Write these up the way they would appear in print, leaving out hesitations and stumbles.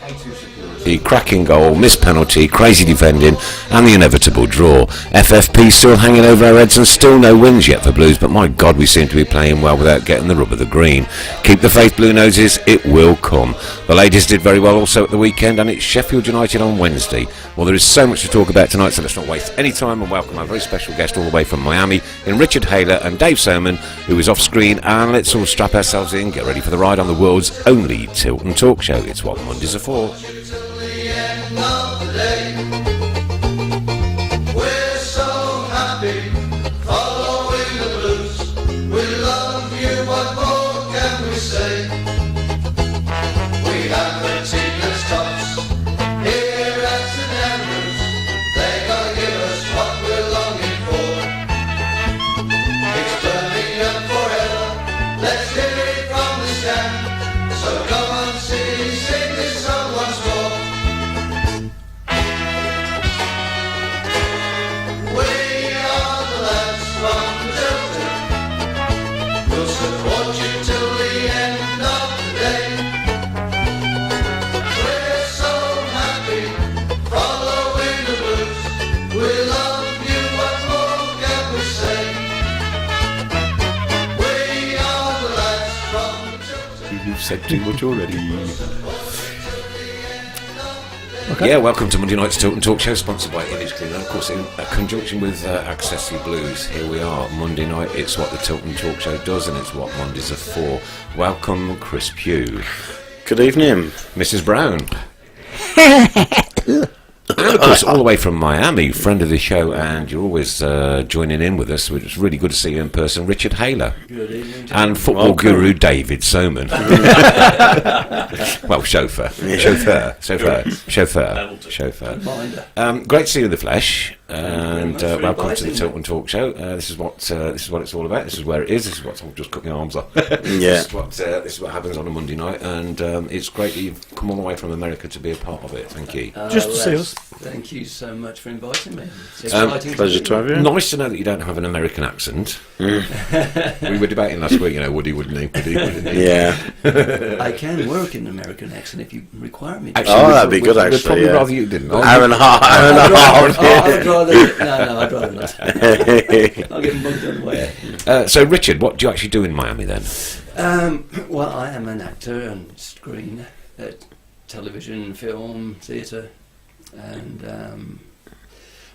The cracking goal, missed penalty, crazy defending, and the inevitable draw. FFP still hanging over our heads and still no wins yet for Blues, but my God, we seem to be playing well without getting the rub of the green. Keep the faith, Blue Noses, it will come. The ladies did very well also at the weekend, and it's Sheffield United on Wednesday. Well, there is so much to talk about tonight, so let's not waste any time and welcome our very special guest all the way from Miami in Richard Haylor and Dave Soman, who is off screen, and let's all strap ourselves in, get ready for the ride on the world's only Tilton talk show. It's what Mondays are for. Of the day. We're so happy following the blues. We love you, what more can we say? We have meticulous tops here at St Andrews. They're gonna give us what we're longing for. It's burning up forever. Let's hear it from the stand. So come on, sing this song once more. Said too much already. Okay. Yeah, welcome to Monday night's Tilton Talk Show, sponsored by Image Cleaner, of course in conjunction with Accessory Blues. Here we are, Monday night. It's what the Tilton Talk Show does, and it's what Mondays are for. Welcome, Chris Pugh. Good evening, Mrs. Brown. And of course, all the way from Miami, friend of the show, and you're always joining in with us, which is really good to see you in person, Richard Haylor. Good evening. And football guru David Soman. Well, chauffeur. Great to see you in the flesh, and welcome to the Tilton Talk Show. This is what it's all about. This is where it is. This is what I'm just cooking arms off. This is what happens on a Monday night, and it's great that you've come all the way from America to be a part of it. Thank you. Just to see us. Thank you so much for inviting me. It's exciting. Pleasure to have you. Nice to know that you don't have an American accent. We were debating last week, would he, wouldn't he? Yeah. I can work in an American accent if you require me to. Actually, that'd be good, actually. We'd probably rather you didn't. Hour and a half. I'd rather not. I'll get mugged on the way. So, Richard, what do you actually do in Miami then? Well, I am an actor on screen, television, film, theatre, and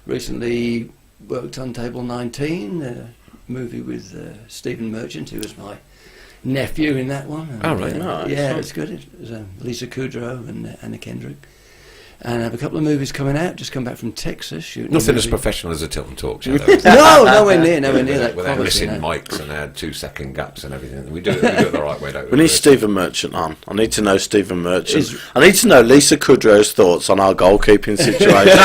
recently worked on Table 19, a movie with Stephen Merchant, who was my nephew in that one. And, right. Yeah, it's good. It was Lisa Kudrow and Anna Kendrick. And I have a couple of movies coming out. Just come back from Texas shooting. Nothing as professional as a Tilton Talk Show. No, nowhere near that. Without missing mics and had 2-second gaps and everything. We do it the right way, don't we? We need Stephen Merchant on. I need to know Stephen Merchant. I need to know Lisa Kudrow's thoughts on our goalkeeping situation.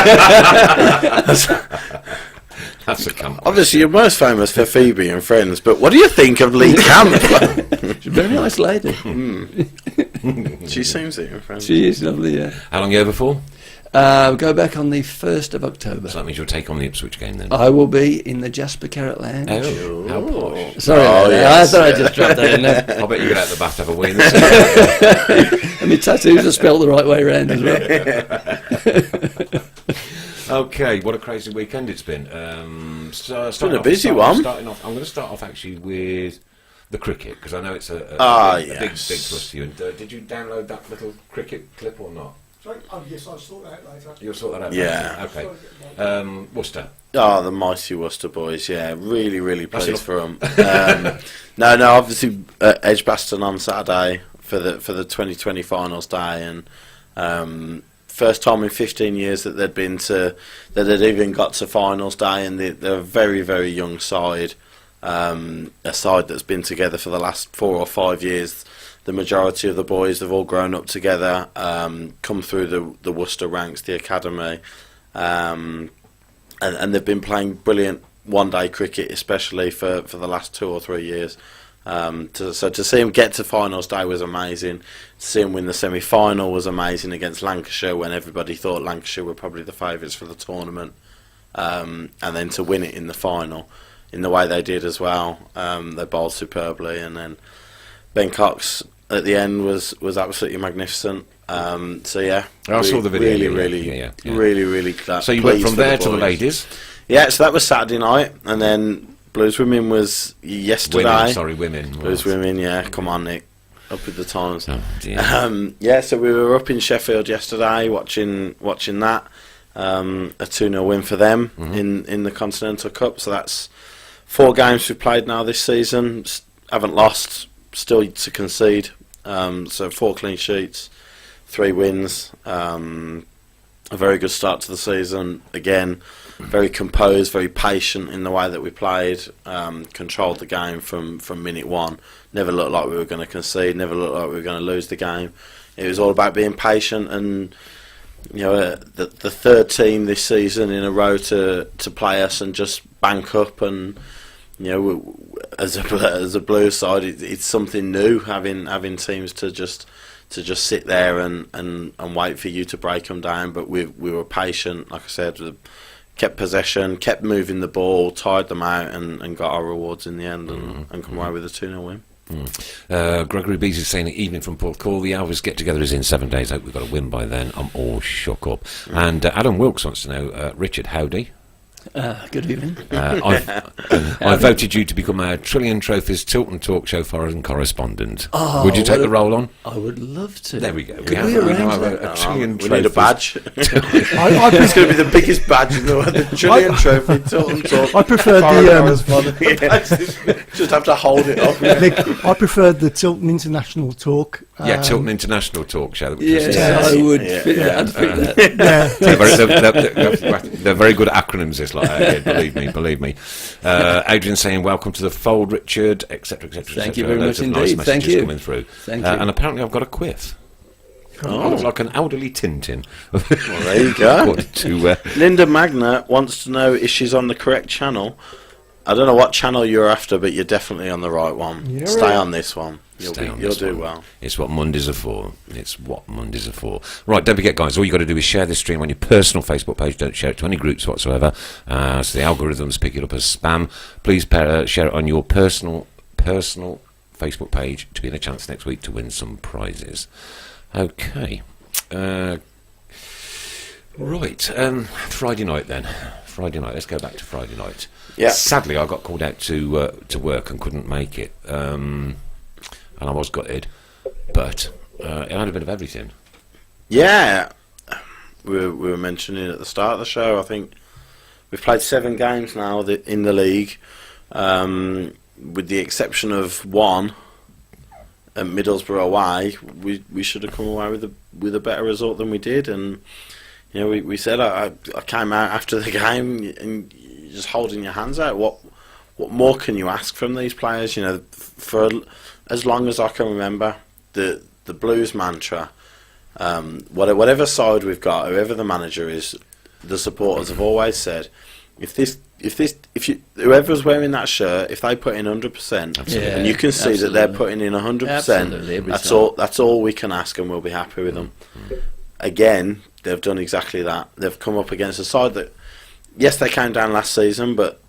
That's a camp. Obviously, you're most famous for Phoebe and Friends, but what do you think of Lee Camp? She's a very nice lady. She seems it in Friends. She is lovely, yeah. How long are you over for? Go back on the 1st of October. So that means you'll take on the Ipswich game then? I will be in the Jasper Carrot Lounge. Oh, how posh. Sorry, yes. I thought I just dropped that in there. I bet you get out the bath to have a wee in the And my tattoos are spelled the right way around as well. Okay, what a crazy weekend it's been. It's been a busy one. I'm going to start off actually with the cricket, because I know it's a big plus to you. And, did you download that little cricket clip or not? Sorry? Oh, yes, I'll sort that out later. You'll sort that out Yeah. later? Okay. Worcester. Oh, the mighty Worcester boys, yeah. Really pleased for them. No, obviously Edgbaston on Saturday for the 2020 finals day, and first time in 15 years that they'd even got to finals day, and they're a very young side, a side that's been together for the last 4 or 5 years. The majority of the boys have all grown up together, come through the Worcester ranks, the academy, and they've been playing brilliant one-day cricket, especially for the last 2 or 3 years. So to see him get to finals day was amazing. To see him win the semi-final was amazing against Lancashire, when everybody thought Lancashire were probably the favourites for the tournament, and then to win it in the final in the way they did as well. They bowled superbly, and then Ben Cox at the end was absolutely magnificent. So yeah, I saw the video. Really glad. So you went pleased from for there to the boys. ladies. Yeah, so that was Saturday night, and then Blues Women was yesterday. Women. Blues Women, yeah. Come on, Nick, up with the times. Oh, dear. Yeah, so we were up in Sheffield yesterday watching that. A 2-0 win for them in the Continental Cup. So that's 4 games we've played now this season. Haven't lost, still to concede. So 4 clean sheets, 3 wins. A very good start to the season. Again, very composed, very patient in the way that we played. Controlled the game from minute one. Never looked like we were going to concede. Never looked like we were going to lose the game. It was all about being patient, and the third team this season in a row to play us and just bank up. And as a Blues side, it's something new having teams to just sit there and wait for you to break them down. But we were patient, like I said, kept possession, kept moving the ball, tired them out, and got our rewards in the end, and come away with a 2-0 win. Gregory Bees is saying, evening from Port Call. The Alvis get together is in 7 days. Hope we've got a win by then. I'm all shook up. And Adam Wilkes wants to know, Richard, howdy. Good evening. I voted you to become our Trillion Trophies Tilton talk show foreign correspondent. Oh, would you take the role on? I would love to. There we go. Could we arrange now have that? a Trillion We need a Trophies. badge. It's going to be the biggest badge in the world. The Trillion Trophy Tilton Talk. I preferred Just have to hold it up. Nick, I preferred the Tilton International Talk. Yeah, Tilton International talk show. Which Yes, was, I would fit that. I'd fit that. they're very good acronyms, this like that, believe me. Adrian saying, welcome to the fold, Richard, etc. Thank you very much Nice indeed. messages Thank you. coming through. Thank you. And apparently I've got a quiz. I look like an elderly Tintin. Well, there you go. to, Linda Magna wants to know if she's on the correct channel. I don't know what channel you're after, but you're definitely on the right one. You're Stay right. on this one. You'll do well. It's what Mondays are for. Right, don't forget, guys, all you got to do is share this stream on your personal Facebook page. Don't share it to any groups whatsoever. So the algorithms pick it up as spam. Please share it on your personal Facebook page to be in a chance next week to win some prizes. Okay. Right. Friday night then. Let's go back to Friday night. Yeah. Sadly, I got called out to work and couldn't make it. And I was gutted, but it had a bit of everything. Yeah, we were mentioning at the start of the show, I think we've played 7 games now in the league, with the exception of 1 at Middlesbrough away. We should have come away with a better result than we did. And we said, I came out after the game and you're just holding your hands out. What more can you ask from these players? For as long as I can remember, the Blues mantra, whatever side we've got, whoever the manager is, the supporters have always said, whoever's wearing that shirt, if they put in 100%, and you can see that they're putting in 100%, that's all we can ask, and we'll be happy with them. Again, they've done exactly that. They've come up against a side that, yes, they came down last season, but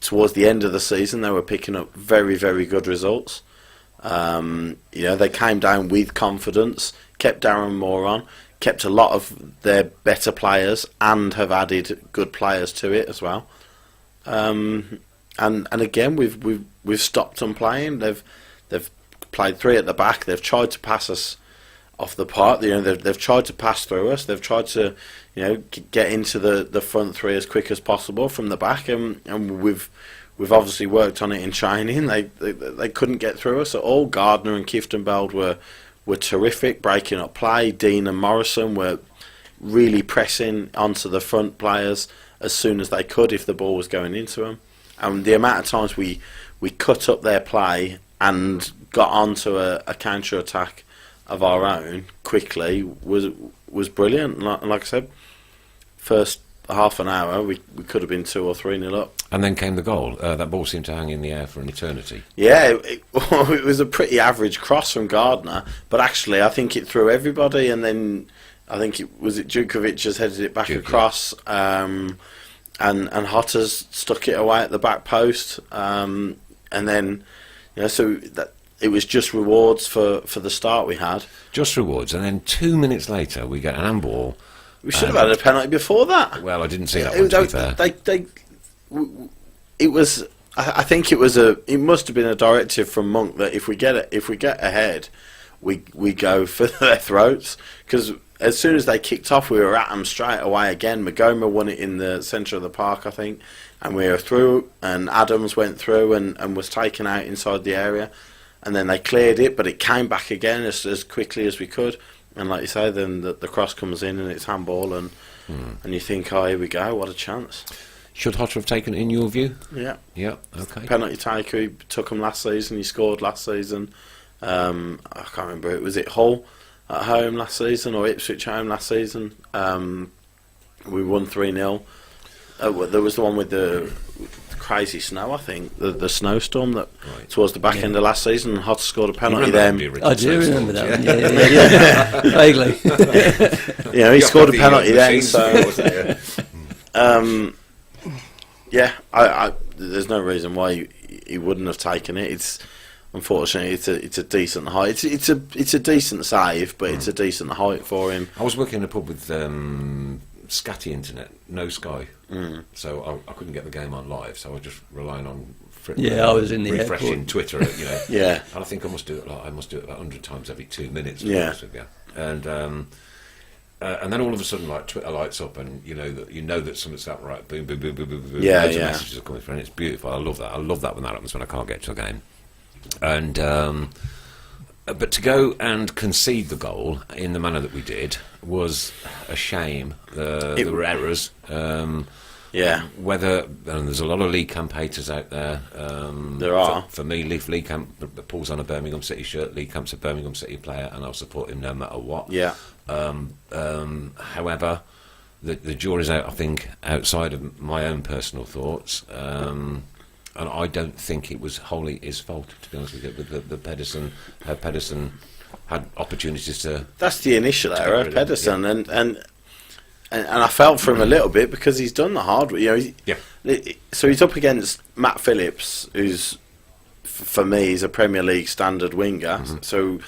towards the end of the season, they were picking up very, very good results. They came down with confidence, kept Darren Moore on, kept a lot of their better players, and have added good players to it as well. And again, we've stopped them playing. They've played 3 at the back. They've tried to pass us off the park. They've tried to pass through us. They've tried to get into the front 3 as quick as possible from the back, and we've obviously worked on it in training. They couldn't get through us at all. Gardner and Kieftenbeld were terrific, breaking up play. Dean and Morrison were really pressing onto the front players as soon as they could if the ball was going into them. And the amount of times we cut up their play and got onto a counter attack of our own quickly was brilliant. Like I said, first half an hour we could have been 2 or 3-0 up. And then came the goal. That ball seemed to hang in the air for an eternity. Yeah, it was a pretty average cross from Gardner, but actually I think it threw everybody, and then I think Djukovic just headed it back across, and Hotters stuck it away at the back post, and then so it was just rewards for the start we had. Just rewards, and then 2 minutes later we get an handball. We should have had a penalty before that. Well, I didn't see that one, to be fair. It was. I think it was It must have been a directive from Monk that if we get ahead, we go for their throats, because as soon as they kicked off, we were at them straight away again. Magoma won it in the centre of the park, I think, and we were through. And Adams went through and was taken out inside the area, and then they cleared it, but it came back again as quickly as we could. And like you say, then the cross comes in and it's handball, and you think, oh, here we go, what a chance. Should Hotter have taken it in your view? Yeah. Yeah, okay. Penalty taker, he took him last season, he scored last season. I can't remember, was it Hull at home last season or Ipswich at home last season? We won 3-0. There was the one with the crazy snow, I think, the snowstorm that towards the back end of last season, and Hotter scored a penalty then. I do remember that one, yeah. Vaguely. You know, he scored a penalty then, so... yeah, I there's no reason why he wouldn't have taken it. It's unfortunately it's a decent height. It's a decent save, but it's a decent height for him. I was working in a pub with scatty internet, no Sky, so I couldn't get the game on live. So I was just relying on I was in the refreshing airport. Twitter, you know. Yeah, and I think I must do it about 100 times every 2 minutes. Yeah. Honest with you. And then all of a sudden, like, Twitter lights up, and you know that something's happened. Right, boom, boom, boom, boom, boom, boom. Yeah, loads of yeah. messages are coming through, and it's beautiful. I love that. I love that when that happens, when I can't get to a game. And but to go and concede the goal in the manner that we did was a shame. There were errors. yeah. Whether there's a lot of Lee Camp haters out there. There are. For me, Lee Camp pulls on a Birmingham City shirt. Lee Camp's a Birmingham City player, and I'll support him no matter what. Yeah. However, the jury's out, I think, outside of my own personal thoughts, and I don't think it was wholly his fault, to be honest with you. With the Pedersen had opportunities to... That's the initial error, Pedersen, and I felt for him a little bit because he's done the hard work. You know, so he's up against Matt Phillips, who's, for me, he's a Premier League standard winger. So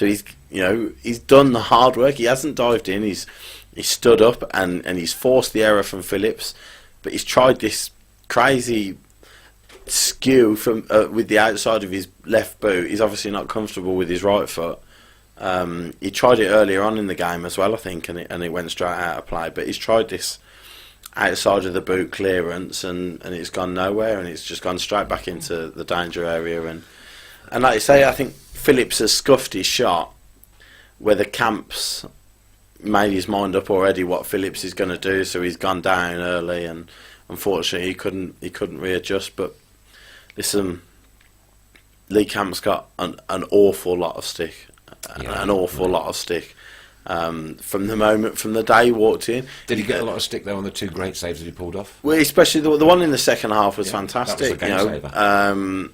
he's, you know, he's done the hard work. He hasn't dived in. He's stood up and he's forced the error from Phillips, but he's tried this crazy skew from with the outside of his left boot. He's obviously not comfortable with his right foot. He tried it earlier on in the game as well, I think, and it went straight out of play. But he's tried this outside of the boot clearance, and it's gone nowhere, and it's just gone straight back into the danger area. And like you say, I think Phillips has scuffed his shot, whether Camp's made his mind up already what Phillips is going to do, so he's gone down early, and unfortunately he couldn't readjust. But listen, Lee Camp's got an awful lot of stick. An awful lot of stick from the day he walked in. Did he get a lot of stick though on the two great saves that he pulled off? Well, especially the one in the second half was fantastic. That was a game saver.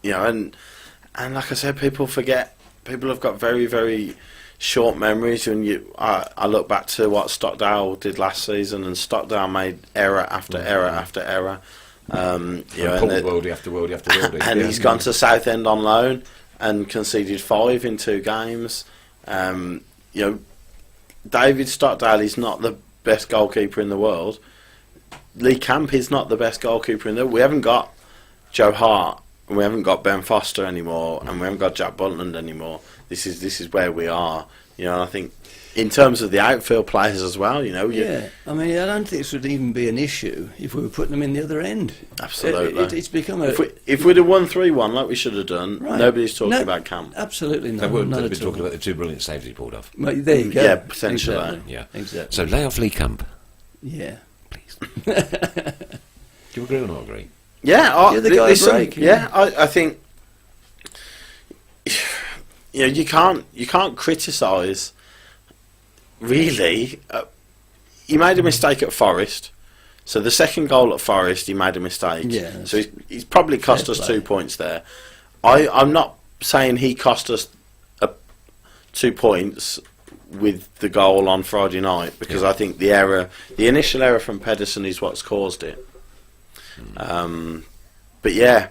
You know, and like I said, people forget. People have got very, very short memories. And I look back to what Stockdale did last season, and Stockdale made error after error after error. You know, worldie after worldie after worldie. and he's gone to Southend on loan and conceded 5 in 2 games. You know, David Stockdale is not the best goalkeeper in the world. Lee Camp is not the best goalkeeper in the world. We haven't got Joe Hart, and we haven't got Ben Foster anymore, and we haven't got Jack Butland anymore. This is where we are. You know, and I think in terms of the outfield players as well, you know. I mean, I don't think this would even be an issue if we were putting them in the other end. Absolutely. It's become a... If we'd have won 3-1 like we should have done, nobody's talking about Camp. Absolutely not. They wouldn't not have been at all. talking about the 2 brilliant saves he pulled off. Well, there you go. Yeah, potentially. Exactly. Yeah. Exactly. So lay off Lee Camp, Yeah. please. Do you agree or not agree? Yeah, Give the guy a break. Yeah, I think you know you can't criticise. Really, he made a mistake at Forest. So the second goal at Forest, he made a mistake. Yeah, so he's probably cost us 2 points there. I'm not saying he cost us 2 points with the goal on Friday night, because I think the initial error from Pedersen is what's caused it. But yeah,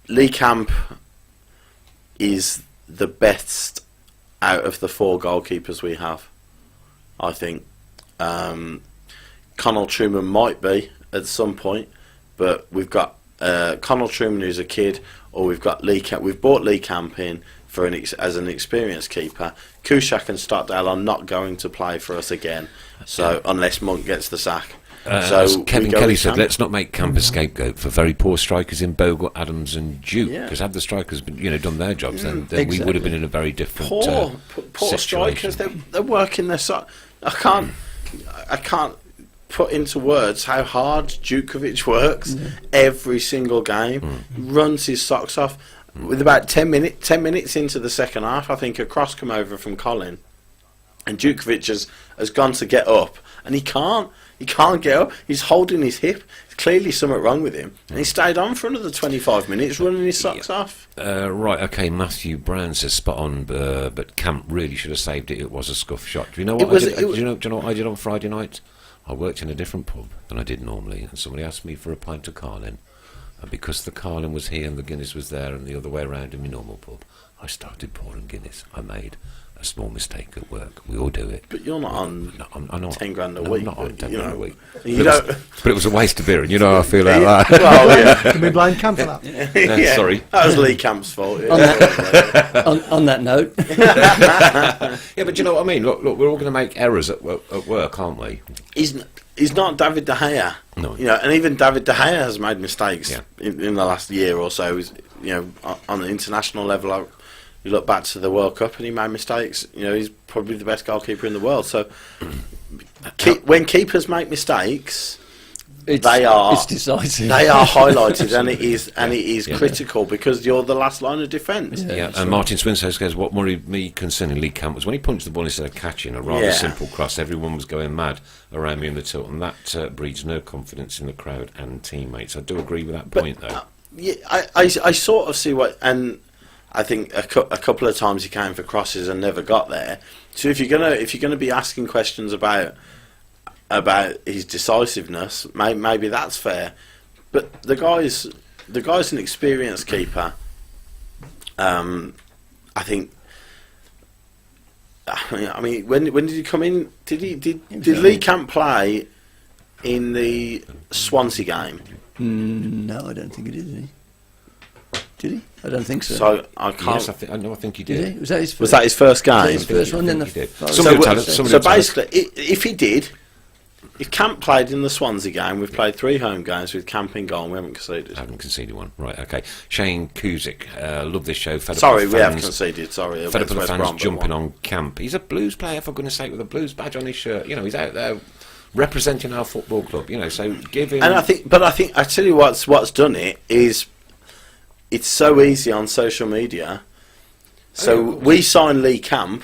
Lee Camp is the best out of the 4 goalkeepers we have, I think. Connell Truman might be at some point, but we've got Connell Truman, who's a kid, or we've got Lee Camp. We've bought Lee Camp in for as an experienced keeper. Kushak and Stockdale are not going to play for us again, so unless Monk gets the sack. As Kevin Kelly said, let's not make Camp a scapegoat for very poor strikers in Bogle, Adams and Duke, because had the strikers been, done their jobs, then we would have been in a very different poor strikers. They're working their side. I can't put into words how hard Djukovic works every single game. Runs his socks off. With about 10 minutes into the second half, I think a cross come over from Colin, and Djukovic has gone to get up, and he can't. He can't get up. He's holding his hip. There's clearly something wrong with him. And he stayed on for another 25 minutes running his socks off. Right, okay, Matthew Brown says spot on, but Camp really should have saved it. It was a scuff shot. Do you know what do you know what I did on Friday night? I worked in a different pub than I did normally, and somebody asked me for a pint of Carlin. And because the Carlin was here and the Guinness was there and the other way around in my normal pub, I started pouring Guinness. I made a small mistake at work. We all do it. But you're not on I'm not, 10 grand a week. I'm not on 10 grand a week. But it was a waste of beer, and you know how I feel about that. Well, yeah. Can we blame Camp for that? Yeah. Sorry. That was Lee Camp's fault. Yeah. On that note, Yeah, but you know what I mean? Look, we're all going to make errors at work, aren't we? He's not David De Gea. No. And even David De Gea has made mistakes Yeah. in the last year or so. On the international level, you look back to the World Cup and he made mistakes. He's probably the best goalkeeper in the world. So when keepers make mistakes, it's decisive. They are highlighted, and it is critical because you're the last line of defence. Yeah, and Martin Swinson says what worried me concerning Lee Camp was when he punched the ball instead of catching a rather simple cross. Everyone was going mad around me in the Tilton. That breeds no confidence in the crowd and teammates. I do agree with that point, though. I sort of see what, and I think a couple of times he came for crosses and never got there. So if you're gonna be asking questions about his decisiveness, maybe that's fair. But the guy's an experienced keeper. I think. I mean, when did he come in? Did Lee Camp play in the Swansea game? No, I don't think he did. Did he? I don't think so. So I can't. Yes, I think he did. Did he? Was that his first? Was that his first game? His first one, then the. he did. So basically, if he did, if Camp played in the Swansea game, we've played 3 home games with Camp in goal and we haven't conceded. I haven't conceded one. Right, okay. Shane Kuzik, love this show. Sorry, we have conceded. Sorry. Fed up with the fans jumping on Camp. He's a Blues player, for goodness sake, with a Blues badge on his shirt. He's out there representing our football club. So give him. And I think I tell you what's done it is. It's so easy on social media. So we signed Lee Camp.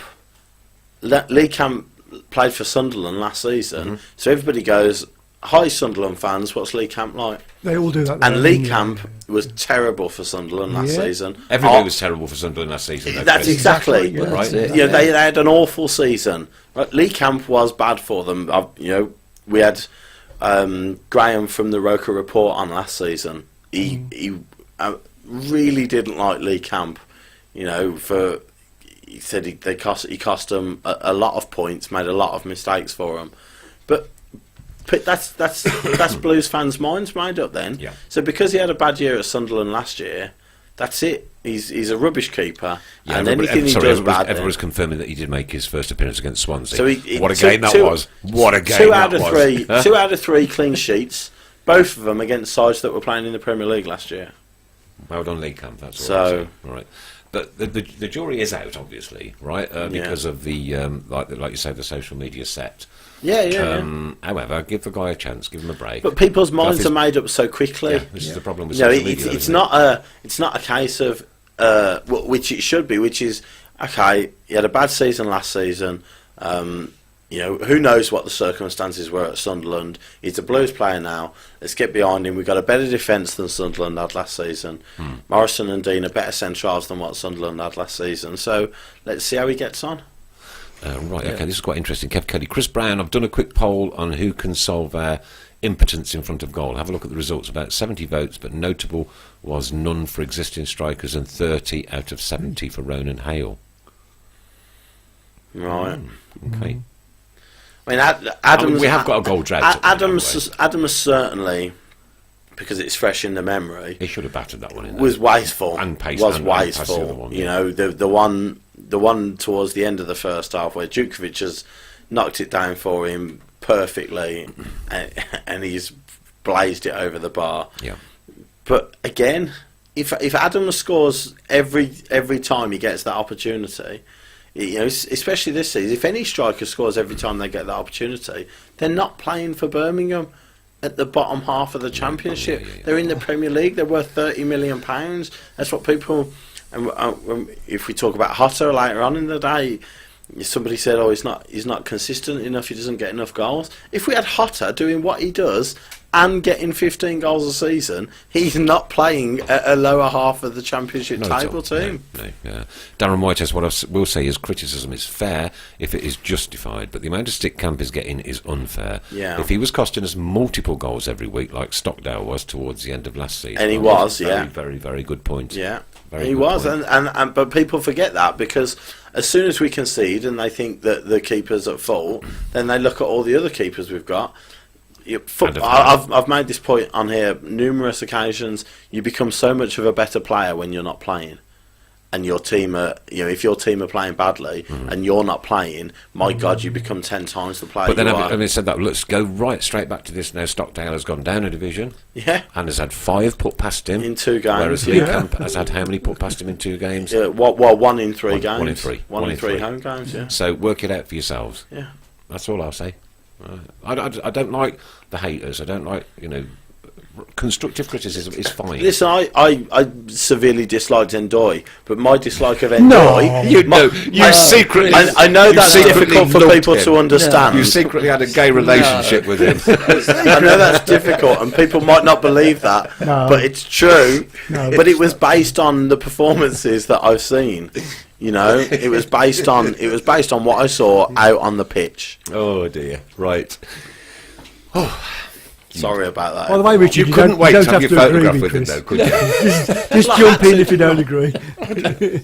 Lee Camp played for Sunderland last season. So everybody goes, "Hi Sunderland fans, what's Lee Camp like?" They all do that. And Lee Camp was terrible for Sunderland last season. Everybody was terrible for Sunderland last season. That's exactly right. They had an awful season. Right? Lee Camp was bad for them. We had Graham from the Roker Report on last season. He really didn't like Lee Camp, he said he cost them a lot of points, made a lot of mistakes for them, but that's Blues fans' minds made up then. Yeah. So because he had a bad year at Sunderland last year, that's it. He's a rubbish keeper, and anything he does bad. Everyone's confirming that he did make his first appearance against Swansea. So what a game that was! What a game 2 that out of was! 3, 2 out of 3 clean sheets, both of them against sides that were playing in the Premier League last year. Well done, Lee Camp. That's all right. But the jury is out, obviously, right? Because of the like you say, the social media set. Yeah. However, give the guy a chance, give him a break. But people's minds are made up so quickly. Yeah, this is the problem with social media. It's not a case of which it should be, which is okay. He had a bad season last season. Who knows what the circumstances were at Sunderland. He's a Blues player now. Let's get behind him. We've got a better defence than Sunderland had last season. Morrison and Dean are better centrals than what Sunderland had last season. So let's see how he gets on. Right, Yeah. okay, this is quite interesting. Kev Cuddy. Chris Brown, I've done a quick poll on who can solve our impotence in front of goal. Have a look at the results. About 70 votes, but notable was none for existing strikers and 30 out of 70 for Ronan Hale. Right. Okay. I mean, Adams. we have got a goal drought. Adams certainly, because it's fresh in the memory, He should have battered that one in there. was wasteful. And pace- was and pass the wasteful. other one, You yeah. know, the one towards the end of the first half where Djukovic has knocked it down for him perfectly, and he's blazed it over the bar. Yeah. But again, if Adams scores every time he gets that opportunity, you know, especially this season, if any striker scores every time they get that opportunity, they're not playing for Birmingham at the bottom half of the Championship. yeah. They're in the Premier League. They're worth £30 million. That's what people. And if we talk about Hotter later on in the day, somebody said, "Oh, he's not consistent enough. He doesn't get enough goals." If we had Hotter doing what he does and getting 15 goals a season, he's not playing at a lower half of the Championship Not at table all. team. No. Darren White says, what I will say is criticism is fair if it is justified, but the amount of stick Camp is getting is unfair. Yeah. If he was costing us multiple goals every week, like Stockdale was towards the end of last season, And he that was, a very, yeah. very, very good point. Yeah, Very he good was, point. and but people forget that because as soon as we concede and they think that the keeper's at fault, then they look at all the other keepers we've got. I've made this point on here numerous occasions. You become so much of a better player when you're not playing, and your team are, you know, if your team are playing badly and you're not playing, my God, you become 10 times the player. But then, you are. having said that, let's go right straight back to this now. Stockdale has gone down a division Yeah, and has had 5 put past him in 2 games. whereas Lee Camp has had how many put past him in 2 games? Yeah, well, 1 in 3 games. 1 in 3. One in 3 home games. Yeah, So work it out for yourselves. yeah. That's all I'll say. I don't like the haters. I don't like, constructive criticism is fine. Listen, I severely disliked Endoy, but my dislike of Endoy... you secretly... I know you that's secretly difficult for loved people him. to understand. You secretly had a gay relationship with him. I know that's difficult, and people might not believe that, No. but it's true. No. But it was based on the performances that I've seen. You know, it was based on what I saw out on the pitch. Oh dear. Right. Sorry about that. By the way, Richard, You couldn't don't, wait you to don't have have your to agree photograph with with him, Chris. though, could you? Just jump in if you don't agree.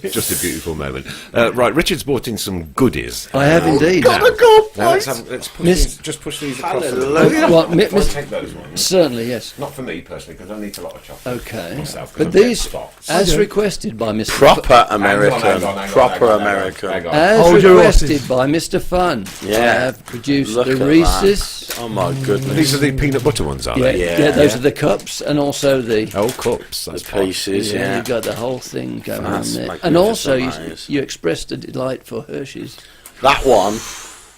Just a beautiful moment. Right, Richard's brought in some goodies. I have indeed. Now, let's push these across. Hallelujah. What, I'll take those ones. Certainly, yes. Not for me personally, because I need a lot of chocolate. Okay. Myself, 'cause But I'm getting these, spots. as requested by Mr. Proper American. Hang on. Proper American. As Hold your requested horses. by Mr. Fun, Yeah. I have produced Look the at that. Reese's. Oh my goodness. These are the peanut butter ones, are Yeah, they? Yeah. yeah, those are the cups, and also the. Oh, cups. The That's fine. pieces, Yeah, yeah. you've got the whole thing going That's on there. And also, magnificent, that is. you expressed a delight for Hershey's. That one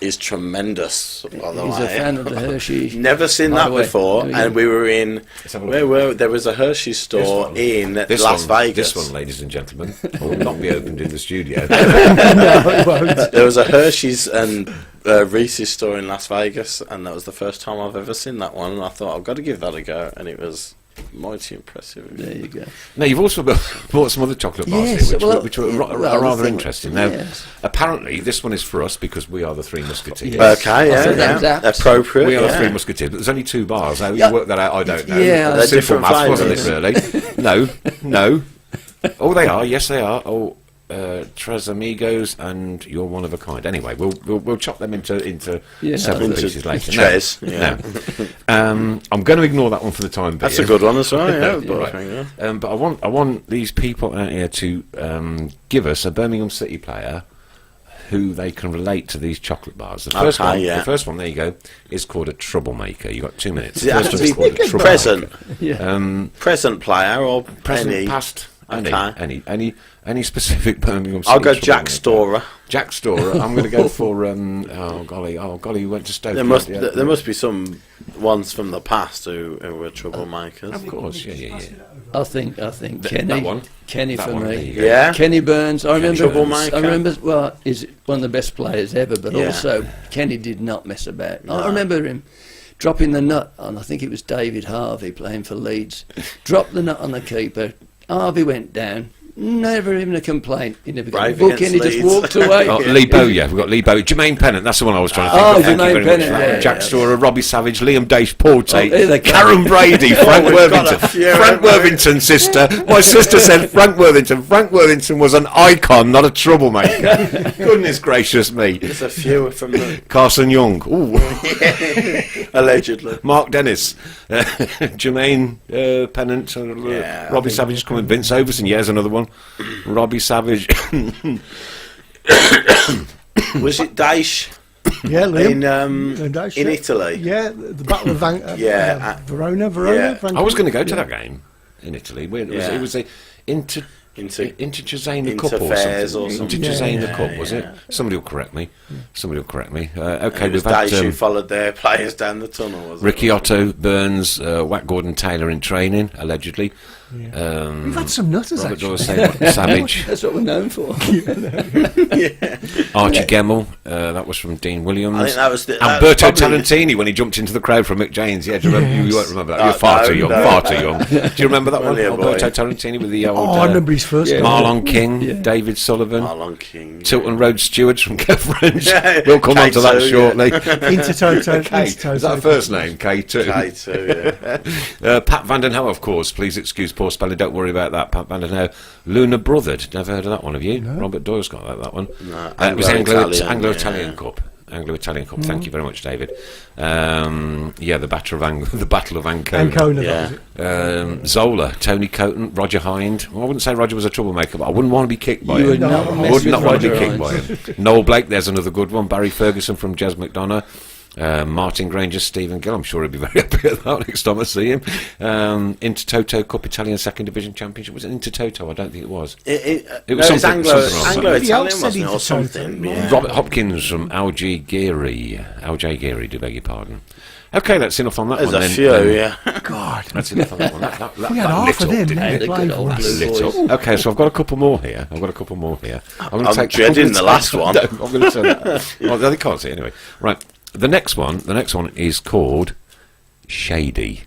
is tremendous, by the He's way. a fan of the Hershey. Never seen By that the way, before, there we and go. we were in. have a look. There was a Hershey store in This Las one, Vegas. This one, ladies and gentlemen, will not be opened in the studio. No, it won't. There was a Hershey's and Reese's store in Las Vegas, and that was the first time I've ever seen that one. And I thought I've got to give that a go, and it was mighty impressive. There you go. Now, you've also bought some other chocolate bars Yes, here, well, which were well, are the rather thing- interesting. Now, yes. apparently, this one is for us because we are the Three Musketeers. Yes. Okay, I yeah, thought that was yeah. apt. Appropriate. We are the yeah. Three Musketeers, but there's only 2 bars. How Yeah. you work that out, I don't know. Yeah, They're Simple different maths, wasn't it, flavours. really? No. Oh, they are. Yes, they are. Oh, Tres Amigos, and You're One of a Kind. Anyway, we'll chop them into Yeah. several Into pieces later. Tres, No, yeah. no. I'm going to ignore that one for the time being. That's a good one as well. Yeah, Yeah, right. But I want these people out here to give us a Birmingham City player who they can relate to these chocolate bars. The first Okay, one, yeah. the first one, there you go, is called a troublemaker. You got 2 minutes. Does it have First to one is be called a troublemaker. present? Yeah. Present player or Present, any? past, Okay. any specific Birmingham City I'll go Jack troublemaker. Storer. Jack Storer. I'm going to go for oh golly, who went to Stoke. There must yeah. there must be some ones from the past who were troublemakers. Of course, yeah. I think Kenny. That one. Kenny That for one, there me. you go. Yeah. Kenny Burns. I remember. Troublemaker. I remember. Well, is one of the best players ever, but Yeah. also Kenny did not mess about. No. I remember him dropping the nut on. I think it was David Harvey playing for Leeds. Dropped the nut on the keeper. Harvey went down. Never even a complaint. He never got a Brave book in, he against just Leeds. walked away. Oh, Lee Bowyer, we've got Lee Bowyer. Jermaine Pennant, that's the one I was trying to think Oh, of. Thank you Jermaine very Pennant, much for that. yeah, Jack yeah. Storer, Robbie Savage, Liam Dace, Paul Tate, here they come. Karen Brady, Frank we've got Worthington. a few, Frank haven't we? Worthington's sister. My sister said Frank Worthington. Frank Worthington was an icon, not a troublemaker. Goodness gracious me. There's a few from the Carson Young. Ooh. allegedly. Mark Dennis. Jermaine Pennant. Yeah, I Robbie think- Savage is coming. Vince Overson, yeah, there's another one. Robbie Savage. Was it Daesh Yeah, Liam. Daesh, in yeah. Italy? Yeah, the Battle of Verona. yeah. Frank- I was going to go to that game in Italy. Yeah. It was a Inter Cesena Cup or Interfairs something. or something. Inter Cesena Yeah, Cup, was it? Somebody will correct me. Okay, It was we've had Daesh who followed their players down the tunnel, was Ricky it? Otto, Burns, Wack Gordon Taylor in training, allegedly. We've had some nutters, Robert actually. Dorsey, Savage, That's what we're known for. Archie Gemmell, that was from Dean Williams. I think that was the, Alberto probably- Talentini when he jumped into the crowd from Mick James. Yeah, do you remember? Yes. You won't remember that. No, You're far no, too young. no. Far too young. Do you remember that one? Only a boy. Alberto Talentini with the old. Oh, I remember his first yeah. goal. Marlon King, David Sullivan, Marlon King. Tilton Road Stewards from French. Yeah, We'll come on to that K2, shortly. Intertoto. K, is that a first name? K2. K2, yeah. Pat Vandenhoe, of course. Please excuse poor spelling. Don't worry about that. Pat Vandenhoe. Luna Brothered. Never heard of that one, have you? Robert Doyle's got that one. No, It was Anglo-Italian, Anglo-Italian yeah. Cup. Anglo-Italian Cup. Thank you very much, David. The Battle of Ancona. Ancona, Yeah. that was it. Zola, Tony Coton, Roger Hind. Well, I wouldn't say Roger was a troublemaker, but I wouldn't want to be kicked by You him. would not I mess would with not want to be Roger kicked by Hind. him. Noel Blake, there's another good one. Barry Ferguson from Jazz McDonough. Martin Granger, Stephen Gill. I'm sure he'll be very happy at that next time I see him. Intertoto Cup Italian Second Division Championship. Was it Intertoto? I don't think it was. It was was something- Anglo, something wrong. Somebody Anglo-Italian, else said wasn't it, or Intertoto, something? yeah. Yeah. Robert Hopkins from Alj Geary, do beg your pardon. Okay, that's enough on that There's one a then. few, yeah. God. That's enough on that one. That We had half of them, didn't didn't it? we? the Playing good old for us. blue Lit boys. up. Okay, so I've got a couple more here. I'm I'm dreading the last one. I'm going to turn that. Well, they can't see it anyway. Right. The next one is called Shady.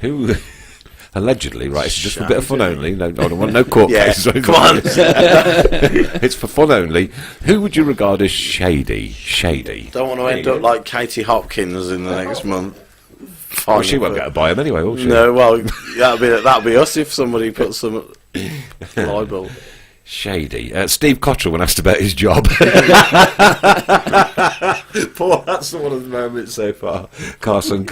Who allegedly, right, it's just for a bit of fun only. No, I don't want no court Yeah, cases. or anything come on. like this. It's for fun only. Who would you regard as shady? Don't want to end up like Katie Hopkins in the next month. Oh, she won't get a buy him anyway, will she? No, well, that'll be us if somebody puts some libel. Shady. Steve Cottrell when asked about his job. Paul, that's one of the moments so far. Carson.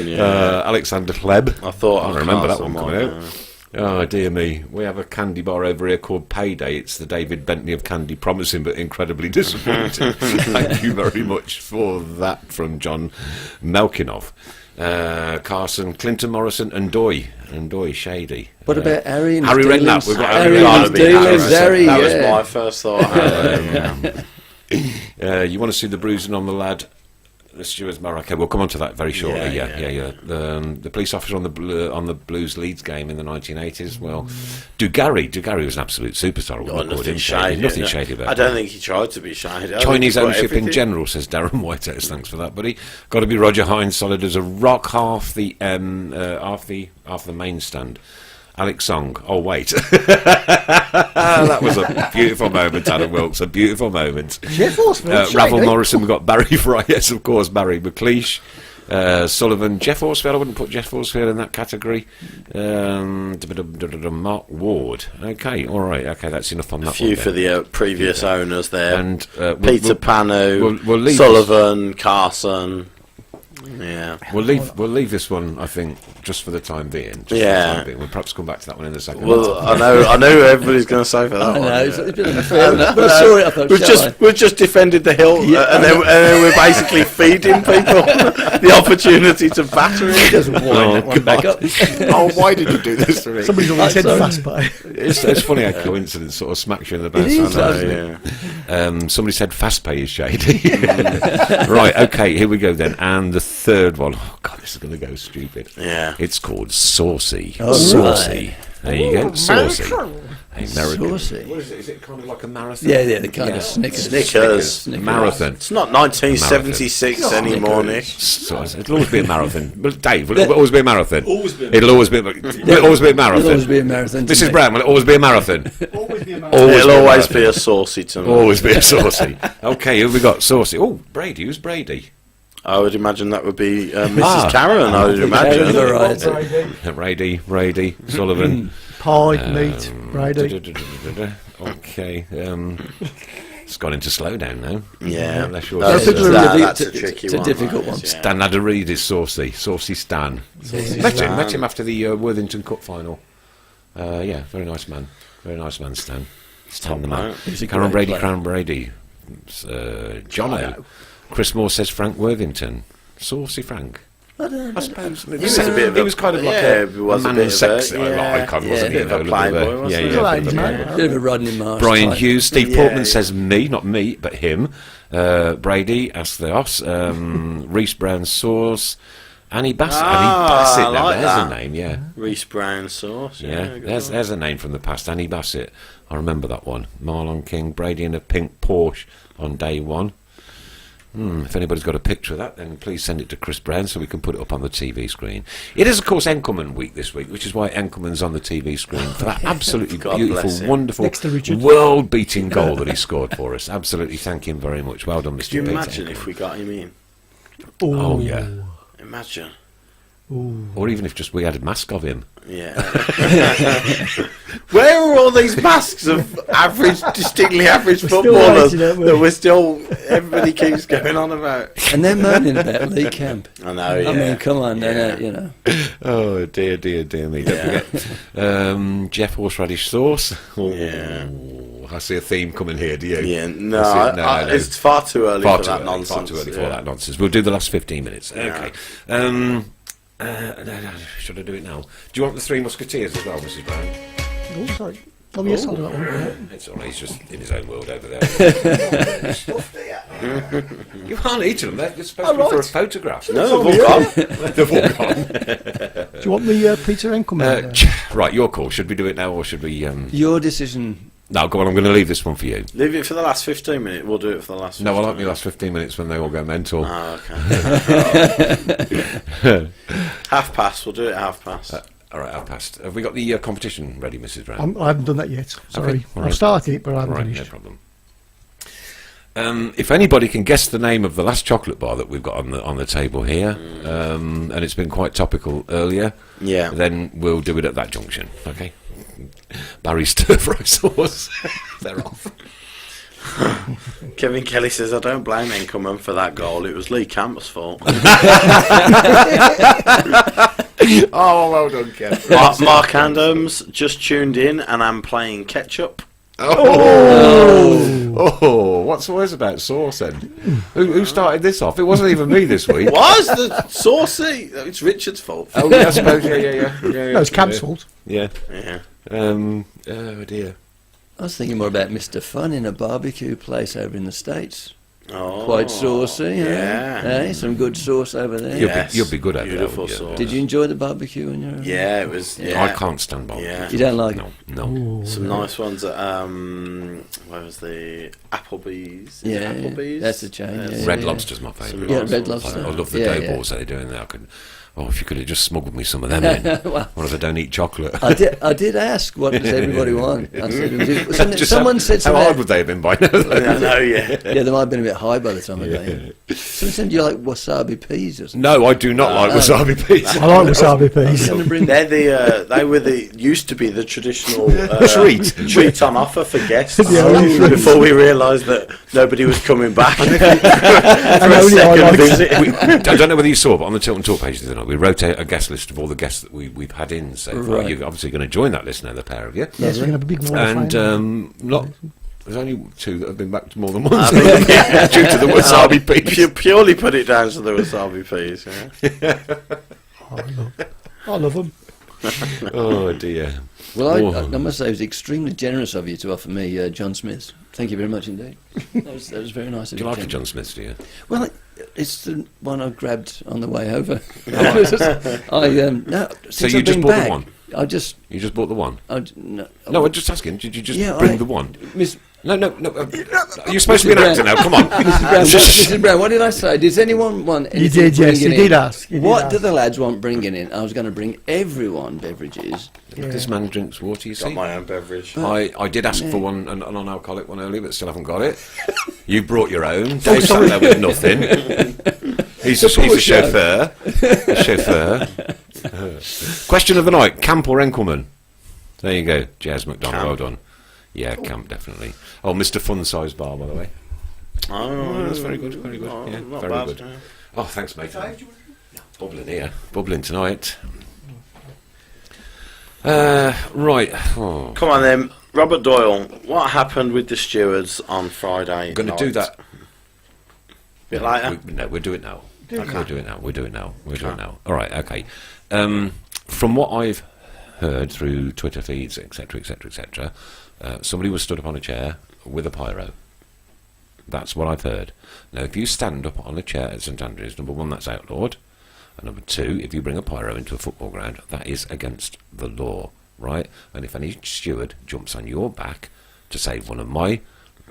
Yeah. Alexander Hleb. I thought I remember that one Carson coming might, out. Oh, dear me. We have a candy bar over here called Payday. It's the David Bentley of candy, promising but incredibly disappointing. Thank you very much for that from John Melkinov. Carson, Clinton Morrison and Doy. Shady. What about Harry and Harry his Redknapp, dealings? we've got Harry Harry and his Redknapp. dealings, Harry, That was yeah. my first thought. You want to see the bruising on the lad? The stewards, okay, we'll come on to that very shortly. Yeah. The police officer on the Blues Leeds game in the 1980s. Well, Dugarry was an absolute superstar. Oh, nothing shady. Nothing shady about I don't think he tried to be shady. I think Chinese he put ownership in everything- general, says Darren Whitehouse. Thanks for that, buddy. Got to be Roger Hines, solid as a rock. Half the main stand. Alex Song. Oh wait, that was a beautiful moment, Adam Wilkes. A beautiful moment. Jeff Horsfield, Ravel shady. Morrison. We've got Barry Fry. Yes, of course, Barry McLeish. Sullivan, Jeff Horsfield. I wouldn't put Jeff Horsfield in that category. Mark Ward. Okay, all right. Okay, that's enough on that. A few one for then. the previous owners there. And Peter Panu, we'll leave Sullivan, Carson. Yeah. We'll leave this one, I think, just for the time being. We'll perhaps come back to that one in a second. Well, I know everybody's going to say for that I one. know, yeah. it's a bit unfair. When I saw it, I thought, We've just defended the hill, and then we're basically feeding people the opportunity to batter it. just wind that one back up. Oh, why did you do this to me? Somebody's already said Sorry. fast pay. It's funny how coincidence sort of smacks you in the back. is, Somebody said fast pay is shady. Right, okay, here we go then. And the third one, oh God, this is going to go stupid. Yeah. It's called Saucy. Oh, Saucy. There you go. Saucy. American. Saucy. What is it? Is it kind of like a marathon? Yeah, the kind of Snickers. Snickers. Marathon. It's not 1976 anymore, Nick. So it'll always be a marathon. Well, Dave, will it always be a marathon? Always be a It'll always be a marathon. It'll always be a marathon. Mrs. Brown, will it always be a marathon? Always be a man. Always It'll be a always marathon. be a saucy to me. Always be a saucy. Okay, who have we got? Saucy. Oh, Brady. Who's Brady? I would imagine that would be Mrs. Karen, I would imagine. Brady, Sullivan. Pie, meat, Brady. Okay. It's gone into slowdown now. Yeah. Unless you're That's a tricky It's a one. difficult that one. is, yeah. Stan Adderreed is Saucy Stan. Met him after the Worthington Cup final. Yeah, very nice man, Stan. Stan the man. Right. He's a Karen great Brady. Jono. Chris Moore says Frank Worthington. Saucy Frank. I suppose. He was a bit of he was kind of like yeah, a he was a man bit of sex a- icon, yeah, wasn't he? bit of a playboy, wasn't he? Yeah, Right, bit of a man. playboy. Bit of a Rodney Marsh. Brian type. Hughes, Steve Yeah, Portman yeah. says me, not me, but him. Brady, Astheos, Reese Brown Sauce, Annie Bassett. Ah, Annie Bassett, I now like there's that. a name, yeah. Reese Brown sauce. Yeah, good there's one. a name from the past, Annie Bassett. I remember that one. Marlon King, Brady in a pink Porsche on day one. If anybody's got a picture of that, then please send it to Chris Brown so we can put it up on the TV screen. It is, of course, Enkelman week this week, which is why Enkelman's on the TV screen for that absolutely God beautiful, bless him. wonderful, Next to Richard. world-beating goal that he scored for us. Absolutely, thank him very much. Well done, Mr. Can you Peter imagine Enkelman. if we got him in? Oh, yeah. Imagine. Or even if just we had a mask of him. Yeah. Where are all these masks of distinctly average still footballers waiting, aren't we? that everybody keeps going on about? And they're moaning about Lee Camp. I know, yeah. I mean, come on, Yeah. you know. Oh, dear me. Don't forget. Jeff Horseradish Sauce. Oh, Yeah. I see a theme coming here, do you? Yeah, no, I see- it's far too early Far for too that early, nonsense. Far too early for yeah. that nonsense. We'll do the last 15 minutes. Yeah. Okay. Should I do it now? Do you want the Three Musketeers as well, Mrs. Brown? Oh, sorry. Oh, yes, I'll do that one. Yeah. It's all right, he's just in his own world over there. You can't eat them, they're supposed to be for a photograph. No, they've all gone. They've all gone. Do you want the Peter Enkelman? Right, your call. Should we do it now or should we... Your decision. No, go on, I'm going to leave this one for you. Leave it for the last 15 minutes. We'll do it for the last 15 No, I like my last 15 minutes when they all go mental. Oh, okay. Half past. We'll do it at half past. All right, I've passed. Have we got the competition ready, Mrs. Brown? I haven't done that yet. Sorry. Okay, all right. I've started it, but I haven't Right, no finished. problem. If anybody can guess the name of the last chocolate bar that we've got on the table here, and it's been quite topical earlier, Yeah. then we'll do it at that junction. Okay. Barry stir fry sauce. They're off. Kevin Kelly says, I don't blame Enkelman for that goal. It was Lee Campbell's fault. Oh, well done, Kev. Mark Adams just tuned in and I'm playing ketchup. Oh, what's always about sauce then? Who started this off? It wasn't even me this week. Was the saucy? It's Richard's fault. Oh, yeah, I suppose. Yeah. No, it's Camp's fault. Yeah. Yeah. Oh dear. I was thinking more about Mr. Fun in a barbecue place over in the States. Oh, Quite saucy, yeah. Hey, some good sauce over there. You'll be good at that, Beautiful won't you? sauce. Did you enjoy the barbecue when you were over there? Yeah, it was. Yeah. I can't stand barbecue. Yeah. You don't like it? No. Some nice ones at where was the Applebee's? Is it Yeah, Applebee's. that's the chain, yeah. Red Lobster's my favourite. Yeah, Red Lobster. I love the Yeah, dough yeah. balls that they're doing there. If you could have just smuggled me some of them in. Well, Or if I don't eat chocolate. I did ask, what does everybody want? I said, Just someone said how something. hard would they have been by now? I know, yeah. Yeah, they might have been a bit high by the time I got in. Someone said, do you like wasabi peas or something? No, I do not like wasabi peas. I like wasabi peas. I'm gonna bring They were used to be the traditional treat on offer for guests before we realised that nobody was coming back for a only I second like visit. I don't know whether you saw, but on the Tilton Talk page, we wrote a guest list of all the guests that we've had in so far. Right. You're obviously going to join that list now, the pair of you. Yes, we're going to have a big wall of And flame. there's only two that have been back to more than once. Due to the wasabi peas. Purely put it down to the wasabi peas. Yeah. I love them. Oh dear. Well, I must say it was extremely generous of you to offer me John Smith's. Thank you very much indeed. That was very nice of Do you. you like a Ken. John Smith's, do you? Well, it's the one I grabbed on the way over. Oh, no, So since you I've just been bought back, the one? I just, You just bought the one? no, No, I'm just asking. Did you just Yeah, bring I- the one? Miss, No. You're supposed to be an actor now. Come on. Mrs. Brown, what did I say? Does anyone want You anything did, yes, you bringing did in? ask. You did What ask. do the lads want bringing in? I was going to bring everyone beverages. This man drinks water, you Got see. my own beverage. I did ask for one, an non-alcoholic one earlier, but still haven't got it. You brought your own. Oh, Dave sat there with nothing. He's a chauffeur. A chauffeur. Question of the night: Camp or Enkelman? There you go, Jazz McDonald. Camp. Well done. Yeah, Camp definitely. Oh, Mr. Fun Size Bar, by the way. Oh, That's very good. Very good. Oh, Yeah, not very bad, good. yeah. Oh, thanks, mate. Bubbling here, bubbling tonight. Right. Oh. Come on then, Robert Doyle. What happened with the stewards on Friday? I'm going to do that. Bit later. We'll do it now. We'll do it now. We'll do it now. We'll do it now. All right. Okay. From what I've heard through Twitter feeds, etc., etc., etc., somebody was stood up on a chair with a pyro. That's what I've heard. Now, if you stand up on a chair at St Andrews, number one, that's outlawed. And number two, if you bring a pyro into a football ground, that is against the law, right? And if any steward jumps on your back to save one of my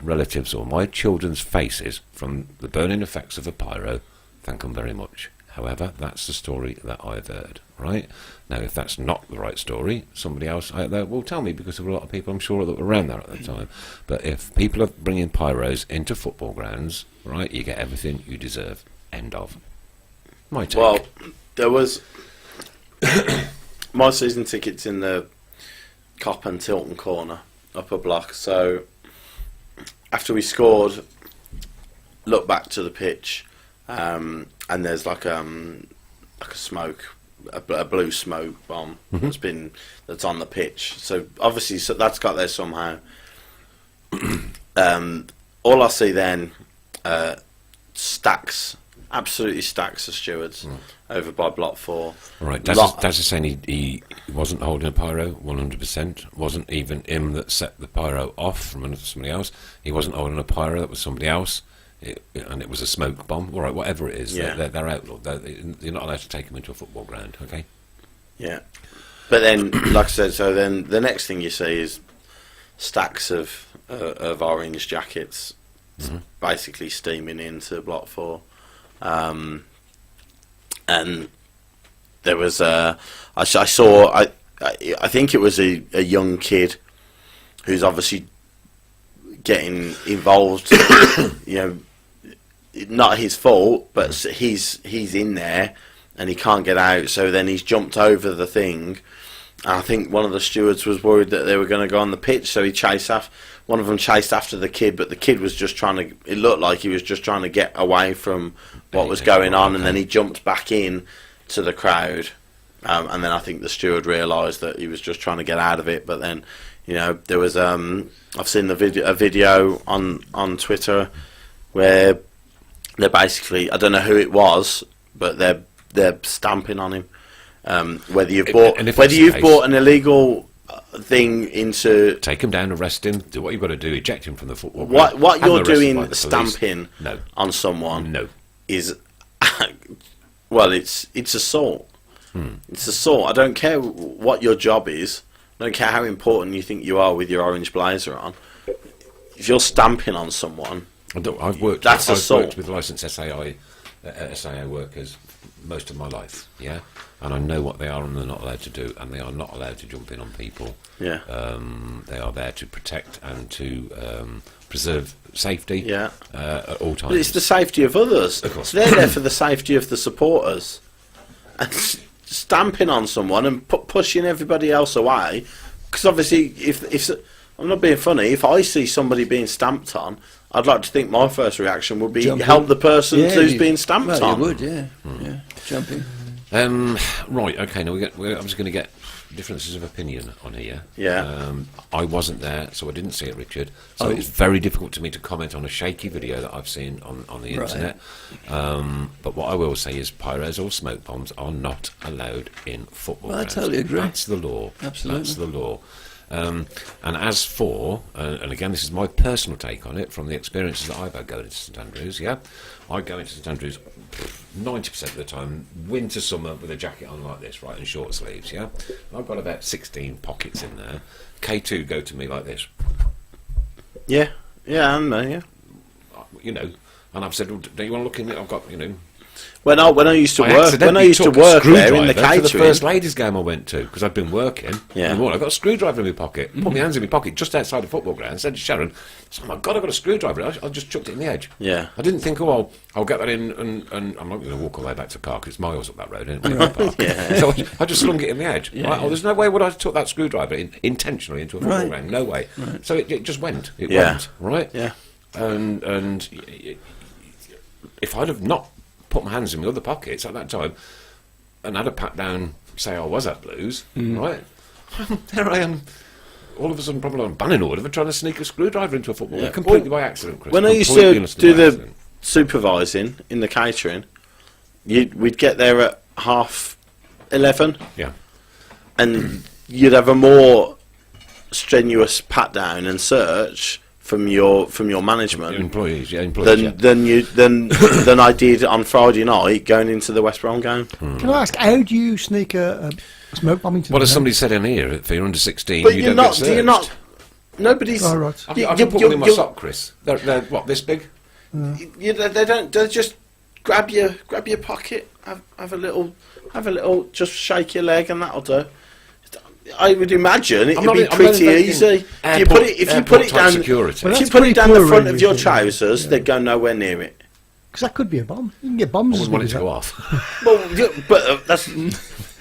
relatives or my children's faces from the burning effects of a pyro, thank them very much. However, that's the story that I've heard, right? Now, if that's not the right story, somebody else out there will tell me, because there were a lot of people, I'm sure, that were around there at the time. But if people are bringing pyros into football grounds, right, you get everything you deserve. End of. My take. Well, there was my season tickets in the Cop and Tilton corner, upper block. So after we scored, look back to the pitch, and there's like a smoke, a blue smoke bomb that's on the pitch. So obviously, that's got there somehow. All I see then, absolutely stacks of stewards over by block 4. All right, Daz is saying he wasn't holding a pyro, 100%. Wasn't even him that set the pyro off from somebody else. He wasn't holding a pyro, that was somebody else. And it was a smoke bomb. All right, whatever it is, Yeah. they're outlawed. You're not allowed to take them into a football ground, okay? Yeah. But then, like I said, so then the next thing you see is stacks of orange jackets basically steaming into block 4. And there was I think it was a young kid who's obviously getting involved, you know, not his fault, but he's in there and he can't get out, so then he's jumped over the thing. And I think one of the stewards was worried that they were going to go on the pitch, so one of them chased after the kid, but the kid was just it looked like he was just trying to get away from what was going on, and then he jumped back in to the crowd, and then I think the steward realised that he was just trying to get out of it. But then, you know, there was I've seen a video on Twitter where they're basically, I don't know who it was, but they're stamping on him. Whether you've bought an illegal thing into, take him down, arrest him, do what you've got to do, eject him from the football ground. what Have him you're arrested by doing, the police. stamping No. on someone, No. is well, it's assault. It's assault. I don't care what your job is. I don't care how important you think you are with your orange blazer on. If you're stamping on someone, I've worked with licensed SAO workers most of my life, yeah, and I know what they are and they're not allowed to do, and they are not allowed to jump in on people. Yeah. They are there to protect and to preserve safety, Yeah. At all times. But it's the safety of others. Of course. So they're there for the safety of the supporters. And stamping on someone and pushing everybody else away. Because obviously, if I'm not being funny, if I see somebody being stamped on, I'd like to think my first reaction would be help the person who's being stamped on. You would, yeah. Jumping. Right, okay, now we're obviously going to get differences of opinion on here. Yeah. I wasn't there, so I didn't see it, Richard. So it's very difficult to me to comment on a shaky video that I've seen on the internet. But what I will say is pyros or smoke bombs are not allowed in football Well, I grounds. totally agree. That's the law. Absolutely. That's the law. And as for, and again, this is my personal take on it from the experiences that I've had going into St Andrews. Yeah, I go into St Andrews 90% of the time, winter, summer, with a jacket on like this, right, and short sleeves. Yeah, I've got about 16 pockets in there. K2 go to me like this. Yeah, and yeah. You know, and I've said, well, don't you want to look in it? I've got, you know. When I used to work, accidentally took a there in the screwdriver to the catering, first ladies' game I went to because I'd been working. Yeah. In the morning, I got a screwdriver in my pocket. Put my hands in my pocket just outside the football ground. Said to Sharon, "Oh my God, I've got a screwdriver." I just chucked it in the edge. Yeah. I didn't think, oh, I'll get that in, and I'm not going to walk all the way back to the car because it's miles up that road, isn't it? Park. Yeah. So I just slung it in the edge. Yeah, Right? yeah. Oh, there's no way would I have took that screwdriver intentionally into a football Right. ground. No way. Right. So it just went. It Yeah. went. Right. Yeah. And if I'd have not put my hands in my other pockets at that time and had a pat down, say I was at Blues, right? There I am, all of a sudden probably on a banning order for trying to sneak a screwdriver into a football Yeah. completely by accident, Chris. When I used Completely to honestly do by the accident. supervising in the catering, we'd get there at 11:30, Yeah. and you'd have a more strenuous pat down and search from your management Employees, yeah. than I did on Friday night going into the West Brom game. Can I ask, how do you sneak a smoke bomb into What the as game? somebody said in here, if you're under 16, But you you're don't not. get You're searched. not. Nobody's. Oh, right. I can put one in my sock, Chris. They're what, this big? They don't. They just grab your pocket. Have a little. Just shake your leg, and that'll do. I would imagine it'd be pretty easy. If you put it down, security. Well, if you that's put it pretty down the poor, front really, of your isn't it? trousers, they'd go nowhere near it. Because that could be a bomb. You can get I bombs. wouldn't want it as to big go as off.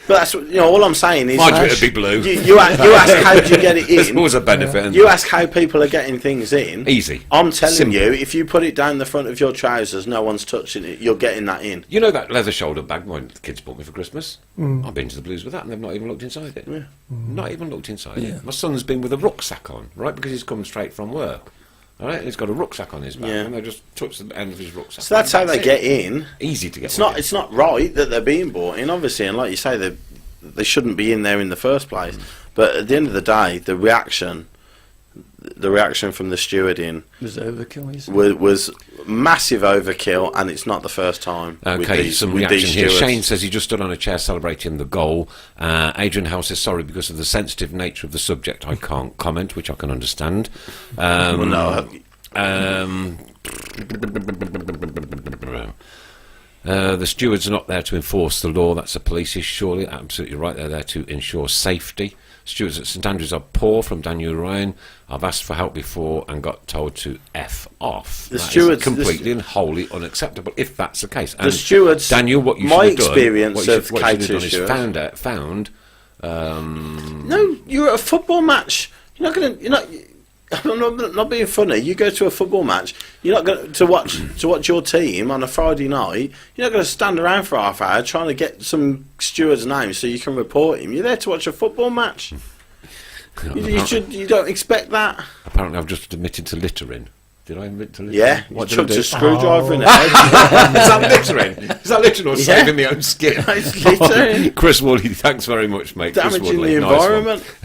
Well, that's all I'm saying is. Mind you, it'd be blue. You ask how do you get it There's in. always a benefit. isn't You there? ask how people are getting things in. Easy. I'm telling Simple. you, if you put it down the front of your trousers, no one's touching it. You're getting that in. You know that leather shoulder bag my kids bought me for Christmas? I've been to the Blues with that and they've not even looked inside it. Yeah. Not even looked inside Yeah. it. My son's been with a rucksack on, right, because he's come straight from work. All right, and he's got a rucksack on his back, Yeah. and they just touch the end of his rucksack. So that's how they it. get in. Easy to get. It's not right that they're being bought in, obviously, and like you say, they shouldn't be in there in the first place. But at the end of the day, the reaction from the steward in Was overkill, you said? was massive overkill, and it's not the first time. Okay, some with reaction these here. stewards. Shane says he just stood on a chair celebrating the goal. Adrian Howe says, sorry, because of the sensitive nature of the subject, I can't comment, which I can understand. Well, no, The stewards are not there to enforce the law. That's the police issue, surely. Absolutely right. They're there to ensure safety. Stewards at St Andrews are poor, from Daniel Ryan. I've asked for help before and got told to F off. The That is stewards- completely and wholly unacceptable if that's the case. the stewards. Daniel, what you my should have done, experience what you of should, what you should have K2 done stewards. is found No, you're at a football match. You're not going to. You're not. I'm not being funny. You go to a football match. You're not going to watch your team on a Friday night. You're not going to stand around for half hour trying to get some steward's name so you can report him. You're there to watch a football match. You don't expect that. Apparently, I've just admitted to littering. Did I admit to littering? Yeah, What you did I chucked do? a screwdriver in Is there. that littering? Is that littering or Yeah. saving my own skin? It's littering. Chris Woodley, thanks very much, mate. Chris Damaging Woodley, the nice one.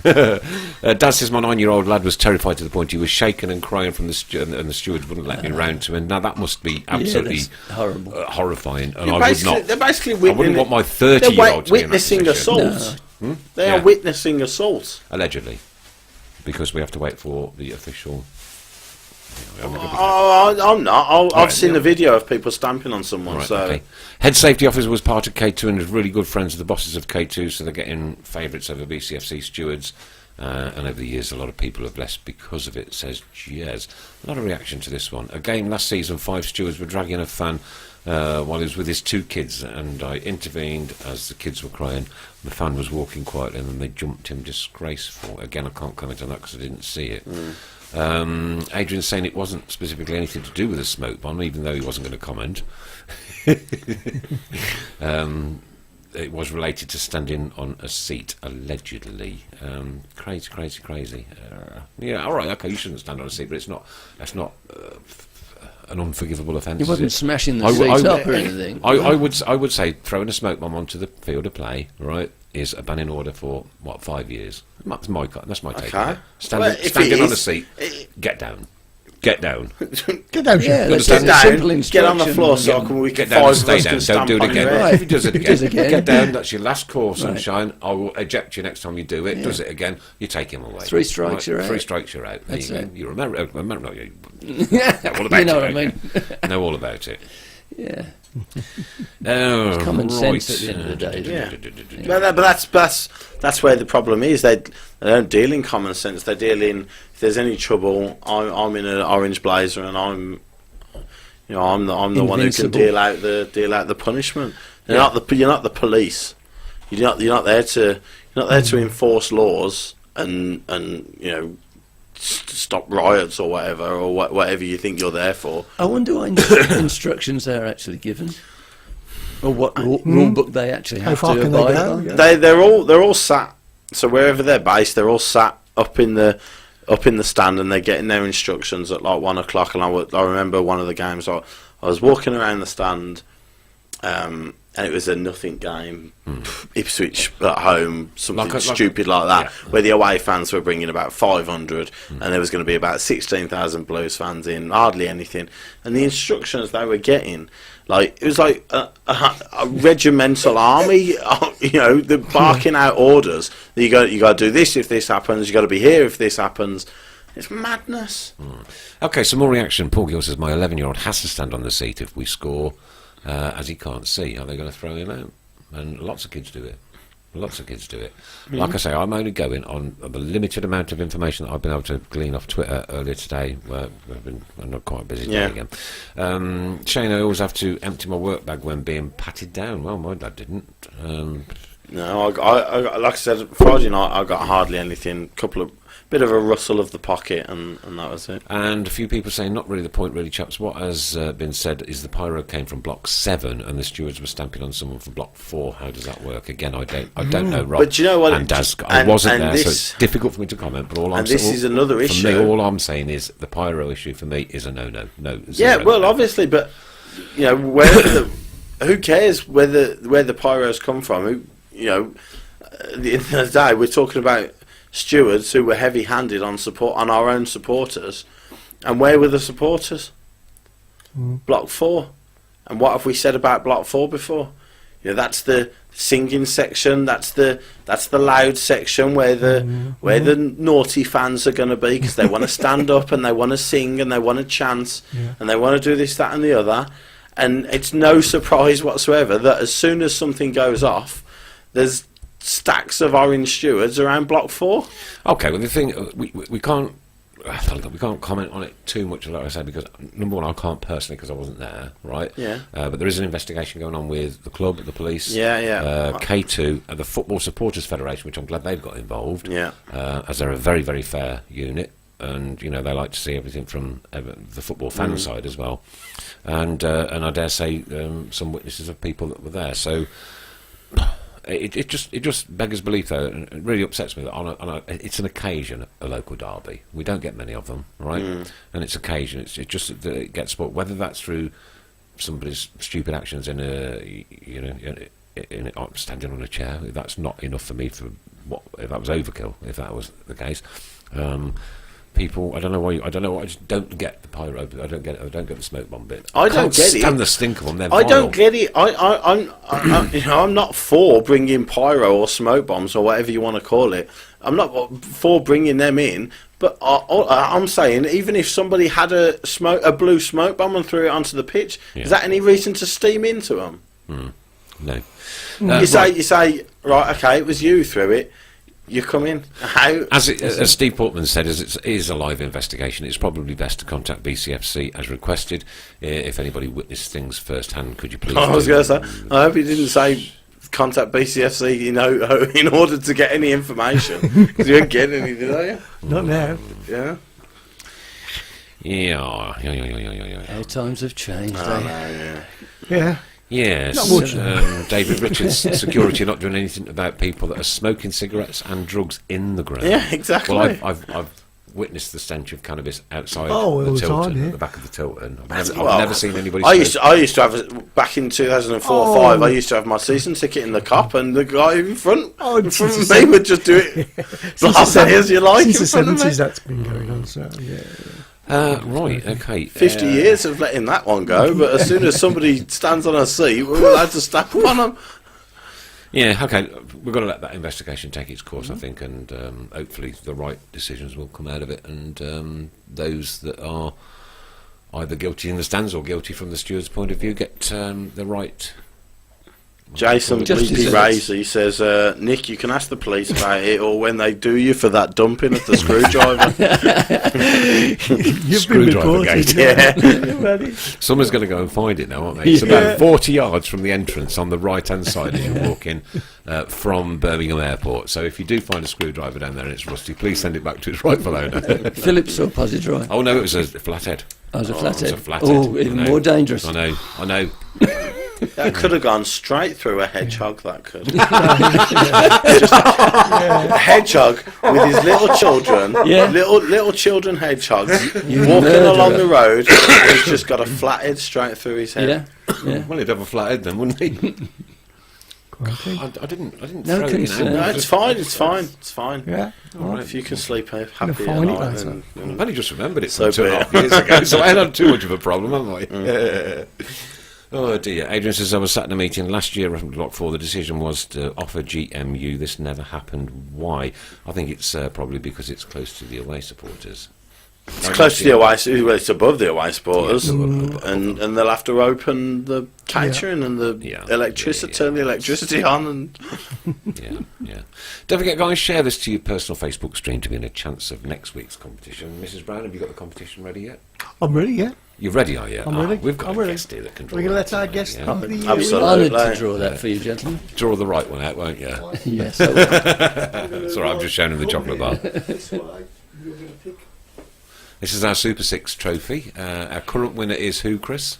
environment. Dad says my 9-year-old lad was terrified to the point he was shaking and crying from and the steward wouldn't let me round to him. Now that must be absolutely that's horrible. horrifying, and They're I would basically, not. they're basically I wouldn't witnessing. want my They're 30-year-old to be in that witnessing position. assault. They Yeah. are witnessing assault. Allegedly, because we have to wait for the official. I'm not. I've Right, seen yeah. a video of people stamping on someone. Right, so okay. Head safety officer was part of K2 and is really good friends with the bosses of K2, so they're getting favourites over BCFC stewards. And over the years, a lot of people have left because of it, says Jez. A lot of reaction to this one. Again, last season, 5 stewards were dragging a fan while he was with his 2 kids, and I intervened as the kids were crying. The fan was walking quietly, and then they jumped him. Disgraceful. Again, I can't comment on that because I didn't see it. Adrian's saying it wasn't specifically anything to do with a smoke bomb, even though he wasn't going to comment. It was related to standing on a seat, allegedly. Crazy. Yeah, all right, okay, you shouldn't stand on a seat, but that's not an unforgivable offence. He wasn't is it? smashing the I w- seat I- up or anything. I would say throwing a smoke bomb onto the field of play, right, is a banning order for 5 years. That's my take. Okay. On it. Well, if Standing it on a is- seat. Get down. Get down. Get down, Yeah, Sean. that's Understand? just a simple Get on the floor instruction. so we Get can down and five stay of us down. can Don't stamp do it on again. your head. Right. If he does it If he does again, again. get down. That's your last call, Right. sunshine. I will eject you next time you do it. Yeah. Does it again, you take him away. 3 strikes, you're out. 3 strikes, you're out. There That's you go. it. You remember? No, you Yeah, all about you know it, what I don't mean. know all about it. Yeah. Oh, Common right. sense at the end of the day, isn't Yeah. But that's where the problem is. They don't deal in common sense. They deal in, if there's any trouble, I'm in an orange blazer and I'm the one who can Invincible. deal out the punishment. You're not the police. You're not there to enforce laws and stop riots or whatever whatever you think you're there for. I wonder what instructions they're actually given, or what rule book they actually How have far to can they abide go? by. Yeah. They're all sat. So wherever they're based, they're all sat up in the stand, and they're getting their instructions at like 1 o'clock. And I remember one of the games I was walking around the stand, and it was a nothing game, Ipswich at home, something stupid like that, where the away fans were bringing about 500, and there was going to be about 16,000 Blues fans in, hardly anything. And the instructions they were getting, like it was like a regimental army, they're barking out orders. You got to do this if this happens. You got to be here if this happens. It's madness. Okay, some more reaction. Paul Gill says, my 11-year-old has to stand on the seat if we score, as he can't see. Are they going to throw him out? And lots of kids do it. Like I say, I'm only going on the limited amount of information that I've been able to glean off Twitter earlier today. Where I'm not quite busy today again. Shane, I always have to empty my work bag when being patted down. Well, my dad didn't. No, I like I said, Friday night I got hardly anything. Bit of a rustle of the pocket, and that was it. And a few people saying, not really the point, really, chaps. What has been said is the pyro came from block 7, and the stewards were stamping on someone from block 4. How does that work? Again, I don't know, Rob. But do you know what? And Daz, I wasn't there, so this, it's difficult for me to comment. But this is another issue. For me, all I'm saying is the pyro issue for me is a no. No. Yeah, well, obviously, but who cares where the pyros come from? At the end of the day, we're talking about stewards who were heavy-handed on our own supporters, and where were the supporters? Block 4. And what have we said about block 4 before? That's the singing section. That's the loud section where the naughty fans are going to be, because they want to stand up and they want to sing and they want to chant and they want to do this, that, and the other. And it's no surprise whatsoever that as soon as something goes off, there's stacks of orange stewards around block 4. Okay, well the thing we can't comment on it too much, like I say, because number one, I can't personally because I wasn't there, right? Yeah. But there is an investigation going on with the club, the police, K2, and the Football Supporters Federation, which I'm glad they've got involved. Yeah. As they're a very, very fair unit, and they like to see everything from the football fan side as well, and I dare say some witnesses of people that were there. So. It just beggars belief, though, and it really upsets me that it's an occasion, a local derby. We don't get many of them, right? And it's occasion. It's just that it gets sport, whether that's through somebody's stupid actions in standing on a chair. That's not enough for me for if that was overkill. If that was the case. People, I don't know why. I just don't get the pyro. I don't get it. I don't get the smoke bomb bit. I don't get it. Stand the stink of them. They're I vile. don't get it. I'm not for bringing pyro or smoke bombs or whatever you want to call it. I'm not for bringing them in. But I'm saying, even if somebody had a blue smoke bomb and threw it onto the pitch, is that any reason to steam into them? No. You say, right, okay, it was you who threw it. You come in. How? As Steve Portman said, as it is a live investigation, it's probably best to contact BCFC as requested. If anybody witnessed things firsthand, could you please? I was going to say, I hope he didn't say contact BCFC, in order to get any information, because you don't get any, did you? Not now. Yeah. Yeah. How times have changed. Yeah. Yes, Not much. David Richards, security not doing anything about people that are smoking cigarettes and drugs in the ground. Yeah, exactly. Well, I've witnessed the stench of cannabis outside Oh, all the the Tilton, time, yeah. at the back of the Tilton. I've Well, never seen anybody. I used to have back in 2004 or 5. I used to have my season ticket in the cop, and the guy in front of me would just do it blasé as you like. Since the in front of me. 70s, that's been going on. So yeah. Right, okay. 50 years of letting that one go, but as soon as somebody stands on a seat, we're allowed to step on them. Yeah, okay. We've got to let that investigation take its course, I think, and hopefully the right decisions will come out of it, and those that are either guilty in the stands or guilty from the steward's point of view get the right. Jason Bleepy Razor says, Nick, you can ask the police about it, or when they do you for that dumping of the screwdriver. You've Screwdriver been reported. gate. Someone's going to go and find it now, aren't they? It's about 40 yards from the entrance on the right-hand side as you walk in from Birmingham Airport. So if you do find a screwdriver down there and it's rusty, please send it back to its rightful owner. Phillips or Positron? Oh, no, it was a flathead. I was a It flathead. was a flathead. Oh, even more dangerous. I know. That could have gone straight through a hedgehog, that could. Just a hedgehog with his little children, little children hedgehogs, walking along the road, and he's just got a flathead straight through his head. Yeah. Well, he'd have a flathead then, wouldn't he? Crikey. I didn't No throw it in. concern. No, it's fine. Yeah. All right, if you can sleep happy at find it night, later. then I've only just remembered it So from 2.5 years ago, so I hadn't had too much of a problem, haven't I? Oh dear. Adrian says, I was sat in a meeting last year from Block 4. The decision was to offer GMU. This never happened. Why? I think it's probably because it's close to the away supporters. it's close to the away, well, it's above the away supporters, and they'll have to open the catering and the electricity, turn the electricity on, and Yeah. Don't forget, guys, share this to your personal Facebook stream to be in a chance of next week's competition. Mrs. Brown, have you got the competition ready yet? I'm ready, yeah. You're ready, are you? I'm ready. We've got I'm a ready. guest here that can draw. We're going to that let our tonight, guest yeah? have the... Absolutely. Honoured to draw that for you, gentlemen. Draw the right one out, won't you? Yes. It's all right, I've just shown him the chocolate bar. This is our Super 6 trophy. Our current winner is who, Chris?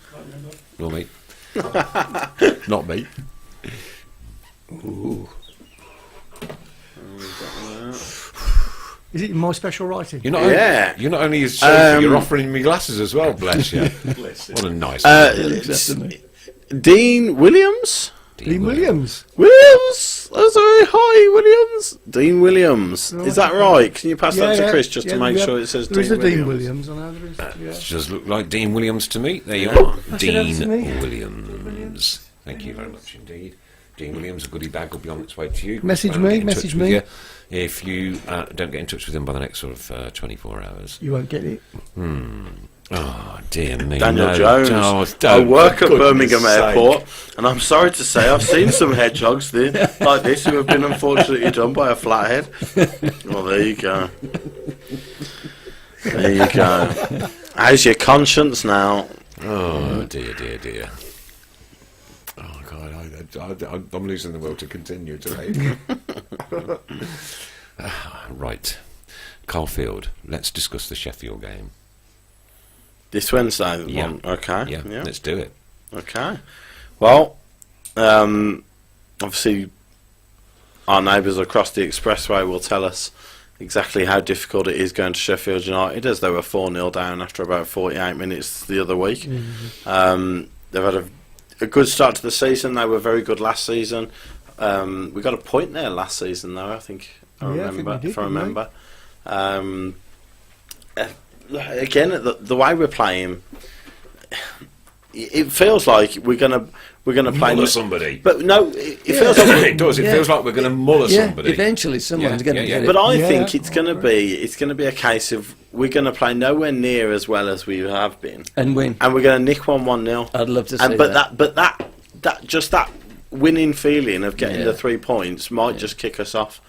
Nor me. Not me. Ooh. Is it my special writing? You're not only his Um, trophy, you're offering me glasses as well, bless you. What a nice Dean Williams. Dean Williams. Williams! That's very high, Williams. Dean Williams. Is that right? Can you pass that to Chris just to make sure it says there Dean is a Dean Williams? Williams. I know there is. It just looked like Dean Williams to me. There you are. That's Dean it, that's me. Williams. Thank you very much indeed. Dean Williams, a goodie bag will be on its way to you. Message I'll me, get in touch message with me. you. If you don't get in touch with him by the next sort of 24 hours. You won't get it. Oh, dear me. Daniel no, Jones. don't, I work for at goodness Birmingham sake. Airport, and I'm sorry to say I've seen some hedgehogs like this who have been unfortunately done by a flathead. Well, there you go. There you go. How's your conscience now? Oh, dear. Oh, God, I'm losing the will to continue today. Right. Caulfield, let's discuss the Sheffield game. This Wednesday? Yeah. One. Okay. Yeah, let's do it. Okay. Well, obviously, our neighbours across the expressway will tell us exactly how difficult it is going to Sheffield United, as they were 4-0 down after about 48 minutes the other week. They've had a good start to the season. They were very good last season. We got a point there last season, though, I think. I remember. Again, the way we're playing, it feels like we're gonna play Muller somebody. But no, it feels like It does. It feels like we're going to muller somebody. Eventually someone's going to get it. But I think it's going to be a case of we're going to play nowhere near as well as we have been, And win. and we're going to nick 1-0. I'd love to see But that winning feeling of getting the 3 points might just kick us off,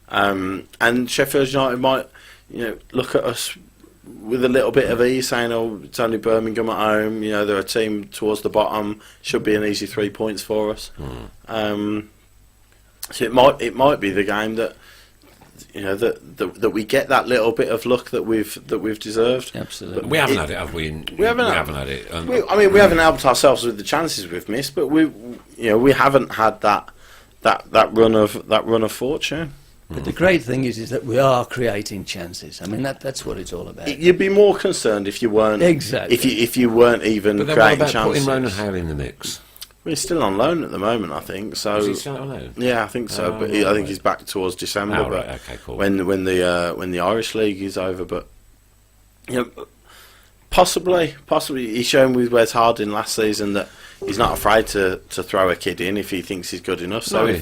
and Sheffield United might, look at us with a little bit of ease, saying, "Oh, it's only Birmingham at home. They're a team towards the bottom. Should be an easy 3 points for us." So it might be the game that that we get that little bit of luck that we've deserved. Absolutely. We haven't had it, have we? We haven't had it. We haven't helped ourselves with the chances we've missed, but we haven't had that run of fortune. But the great thing is that we are creating chances. I mean, that's what it's all about. You'd be more concerned if you weren't. Exactly. If you weren't even But then what creating about chances. putting Ronan Hale in the mix? Well, he's still on loan at the moment, I think. So Is he still on loan? yeah, I think so. Oh, But I think right. he's back towards December. Oh, but right, okay, cool. When the Irish League is over, but possibly he's shown with Wes Harding last season that he's not afraid to throw a kid in if he thinks he's good enough. So No,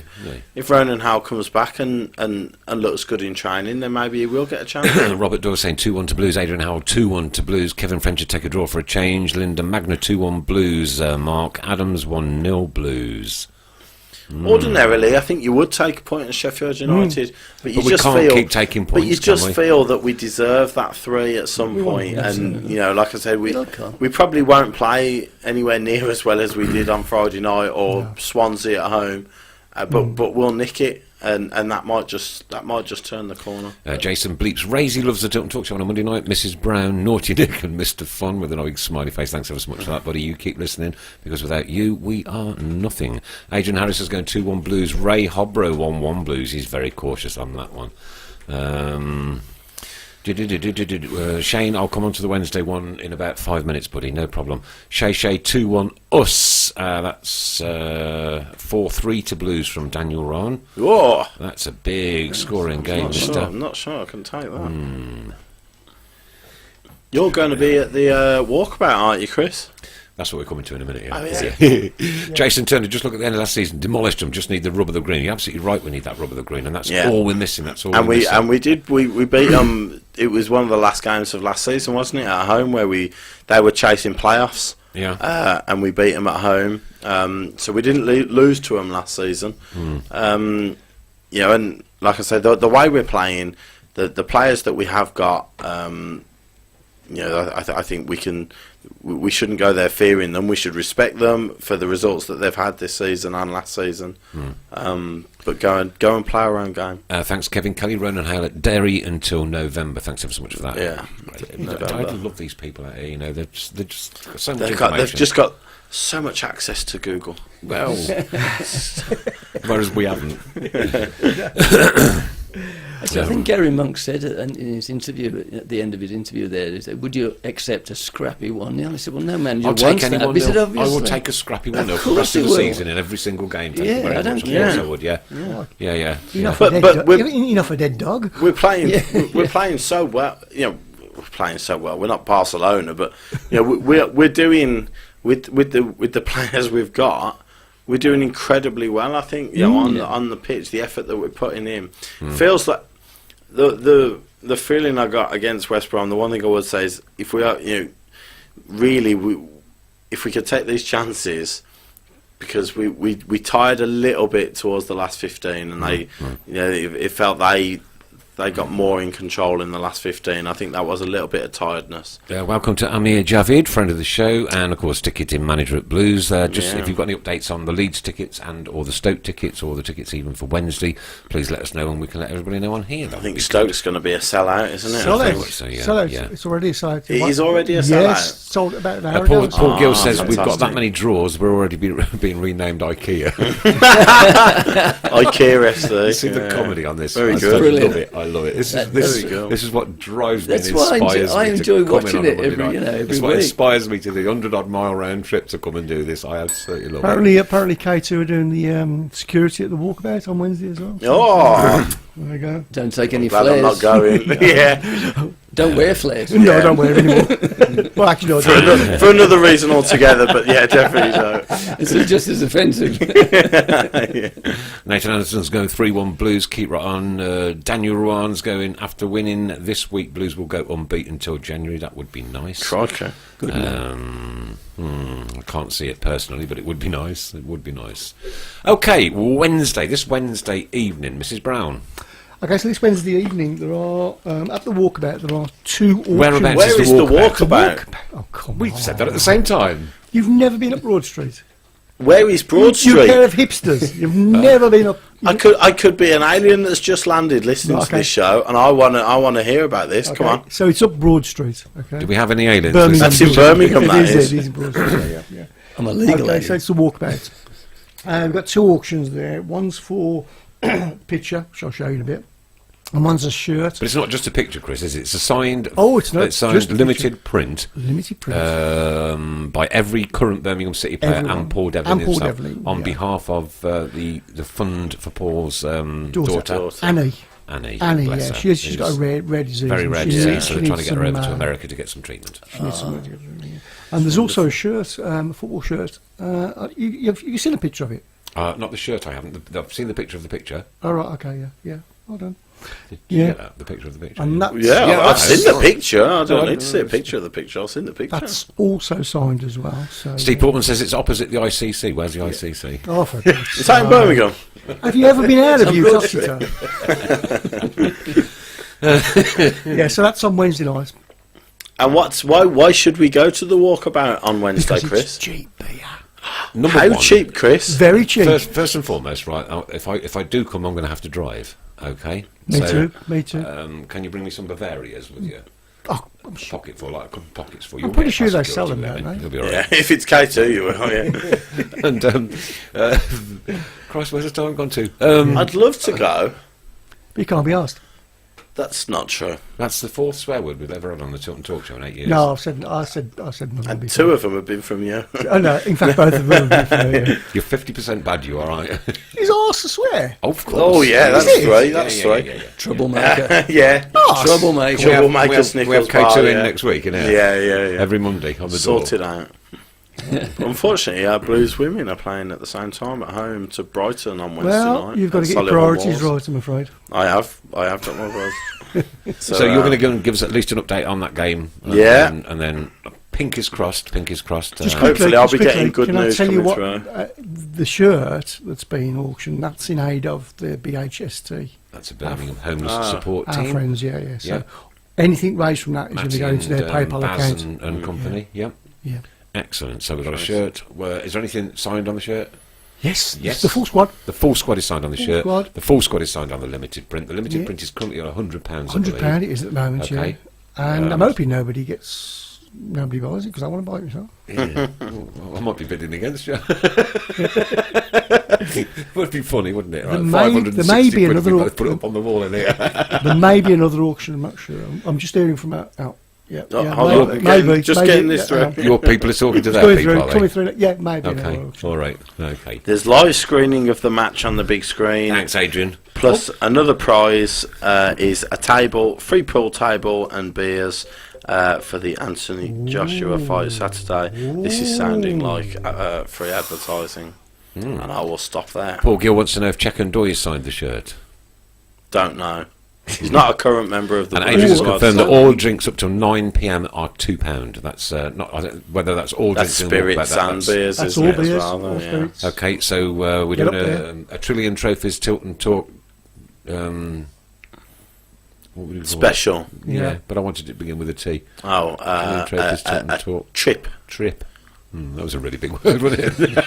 if Ronan Howell comes back and looks good in training, then maybe he will get a chance. Robert Doyle saying 2-1 to Blues. Adrian Howell 2-1 to Blues. Kevin French would take a draw for a change. Linda Magna 2-1 Blues. Mark Adams 1-0 Blues. Ordinarily, I think you would take a point at Sheffield United, but you But we just can't feel keep taking But you points, can just we? feel that we deserve that 3 at some point, and absolutely. like I said, we Okay. probably won't play anywhere near as well as we did on Friday night or Swansea at home, but we'll nick it, and that might just turn the corner. Jason Bleeps. Raisy loves the Tilton Talk Show on a Monday night. Mrs. Brown, Naughty Nick and Mr. Fun with a big smiley face. Thanks ever so much for that, buddy. You keep listening, because without you, we are nothing. Adrian Harris is going 2-1 Blues. Ray Hobro 1-1 Blues. He's very cautious on that one. Shane, I'll come on to the Wednesday one in about 5 minutes, buddy. No problem. Shay 2-1 us. That's 4-3 to Blues from Daniel Rahn. Whoa! That's a big scoring game, mister. I'm not sure I can take that. You're going to be at the walkabout, aren't you, Chris? That's what we're coming to in a minute. Oh, Yeah. Jason Turner, just look at the end of last season, demolished them. Just need the rub of the green. You're absolutely right. We need that rub of the green, and that's all we're missing. That's all. And we're we missing. we beat them. It was one of the last games of last season, wasn't it? At home, where they were chasing playoffs. Yeah. And we beat them at home. So we didn't lose to them last season. And like I said, the way we're playing, the players that we have got, I think we shouldn't go there fearing them. We should respect them for the results that they've had this season and last season. But go and play our own game. Thanks, Kevin Kelly. Ronan Hale at Derry until November. Thanks ever so much for that. Yeah. I love these people out here. They're just got so much They've information. just got so much access to Google. Well, whereas we haven't. Actually, I think Gary Monk said in his interview, at the end of his interview there, he said, would you accept a scrappy 1-0? I said, well, no manager I'll wants take any that. 1-0. He said, I obviously. will take a scrappy 1-0 for the course rest of he the will. season in every single game. Thank you Yeah, very I don't much. Of care. course I would, yeah. Enough, But- a, dead but dog. we're- Enough a dead dog. We're playing. We're playing so well. We're playing so well. We're not Barcelona, but we're doing with the players we've got. We're doing incredibly well. I think on the pitch, the effort that we're putting in feels like the feeling I got against West Brom. The one thing I would say is if we are if we could take these chances. Because we tired a little bit towards the last 15, and it felt they got more in control in the last 15. I think that was a little bit of tiredness. Welcome to Amir Javid, friend of the show, and of course ticketing manager at Blues. If you've got any updates on the Leeds tickets or the Stoke tickets or the tickets even for Wednesday, please let us know and we can let everybody know on here. I think Stoke's going to be a sellout, isn't it? Sellout. I think. So, yeah, Sellout. yeah. It's already a sellout. It is already a sellout? Yes, sold about an hour ago. Paul Gill says we've got fantastic. that many draws, we're already being renamed IKEA. IKEA FC. See the comedy on this. Very I good. love it. I love it. This is what drives me and That's why inspires I me enjoy to come watching in on a it Monday every- night. you know, every It's what week. inspires me to the 100-odd-mile round trip to come and do this. I absolutely love Apparently K2 are doing the security at the walkabout on Wednesday as well. Oh, There we go. Don't take any glad I'm not flares. going. Yeah, Don't wear flares. No, I don't wear it anymore. Well, actually, no, I don't. for another reason altogether. But yeah, definitely so. It's just as offensive. it. Nathan Anderson's going 3-1 Blues, keep right on. Daniel Ruan's going, after winning this week, Blues will go unbeaten until January. That would be nice. Crikey. I can't see it personally, but it would be nice. It would be nice. Okay, this Wednesday evening, Mrs. Brown. Okay, so this Wednesday evening, there are, at the walkabout, there are 2 auctions. Whereabouts Where is the walkabout? Oh, come We've on. said that at the same time. You've never been up Broad Street. Where is Broad You Street? pair of hipsters. You've never been up. I could be an alien that's just landed listening to Okay. this show, and I want to hear about this. Come on. So it's up Broad Street. Okay. Do we have any aliens? Birmingham. That's in Birmingham, that It is. It is in Broad Street. Yeah. I'm a legal Okay, so it's the walkabout. And we've got 2 auctions there. One's for picture, which I'll show you in a bit. and one's a shirt. But it's not just a picture, Chris, is it? It's a signed. Oh, it's not It's signed just a limited print. Limited print. By every current Birmingham City player Everyone. and Paul Devlin And Paul himself, Devlin, on yeah. behalf of the fund for Paul's daughter. Annie. Annie, Annie, bless yeah, her. she's got a rare disease. Very and rare she disease, needs- so she they're trying to needs get her over some, to America to get some treatment. she needs some yeah. And there's also a shirt, a football shirt. You've seen a picture of it? Not the shirt, I haven't. I've seen the picture of the picture. Oh, right, okay, yeah. Well done. Did you get that? The picture of the picture? And that's, Yeah, I've seen the picture. I No, don't need to see a picture of the picture. I've seen the picture. that's also signed as well. So, Steve Portman says it's opposite the ICC. Where's the ICC? Oh, for God's Is that in sake. Birmingham? Have you ever been out of Some you, road Coxeter? Yeah, so that's on Wednesday night. And why should we go to the walkabout on Wednesday, Because Chris? it's cheap beer. Number How one, cheap, Chris? Very cheap. First and foremost, right? If I do come, I'm going to have to drive. Okay. Me too. Can you bring me some Bavarias with you? Oh, I'm sure. Pocket full, like a couple pockets full. I'm pretty sure they sell them, don't they? You'll be all Yeah, right. if it's K2, you will. Yeah. And Christ, where's the time gone to? I'd love to go. You can't be asked. That's not true. That's the fourth swear word we've ever had on the Tilton Talk Show in 8 years. No, I said nothing And before. two of them have been from you. Oh, no, in fact, both of them. Yeah. You're 50% bad, you are, aren't you? He's arse to swear. Of course. Oh, yeah, that's Is it? right. That's right. Yeah. Troublemaker. Yeah. Troublemaker. Troublemaker we have Snickers K2 bar, in yeah. next week, innit? Yeah. Every Monday on the Sort door. it out. Unfortunately, our Blues women are playing at the same time at home to Brighton on Wednesday Well, night. you've got to at get your Solihull priorities Moors. right, I'm afraid. I have got my priorities. So you're going to go and give us at least an update on that game. Yeah. And then pinkies crossed. Just Hopefully I'll be quickly, getting good can I news tell you coming what? through. The shirt that's being auctioned, that's in aid of the BHST. That's a Birmingham homeless support Our team. friends, yeah. So Yeah. anything raised from that is going to Matty go into their and, PayPal Baz account. and company. Yep. Yeah. Excellent. So we've got a shirt. Is there anything signed on the shirt? Yes, Yes. the full squad. The full squad is signed on the Full shirt. squad. The full squad is signed on the limited print. The limited Yeah. print is currently on £100. £100 it is at the moment, Okay. yeah. And I'm hoping nobody buys it because I want to buy it myself. Yeah. Well, I might be bidding against you. Would be funny, wouldn't it? There Right, may- there may 560 be quid if we another both put it up on the wall in here. There may be another auction. I'm not sure. I'm just hearing from out. Yeah, Oh, yeah, hold maybe, on, maybe, just maybe, getting this through. Your people are talking to It's their coming people, through. are they? Coming through. Yeah, maybe. Okay, another auction. all right, okay. There's live screening of the match on the big screen. Thanks, Adrian. Plus, another prize is a table, free pool table and beers for the Anthony Joshua fight Saturday. This is sounding like free advertising, and I will stop there. Paul Gill wants to know if Check and Doyle signed the shirt. Don't know. He's not a current member of the And Blues Adrian has squad, confirmed so that all drinks up till 9 p.m. are £2. That's not I don't, whether that's all that's drinks. in the spirits walkabout, and that's- beers, That's isn't all it, as beers, well, all though, yeah. spirits. Okay, so we're Get doing up there. a Trillion Trophies Tilton Talk. What would you call Special. it? Yeah, Yeah. but I wanted it to begin with a T. Oh, Trillion Trophies Tilton a Talk. trip. Trip. That was a really big word, wasn't it?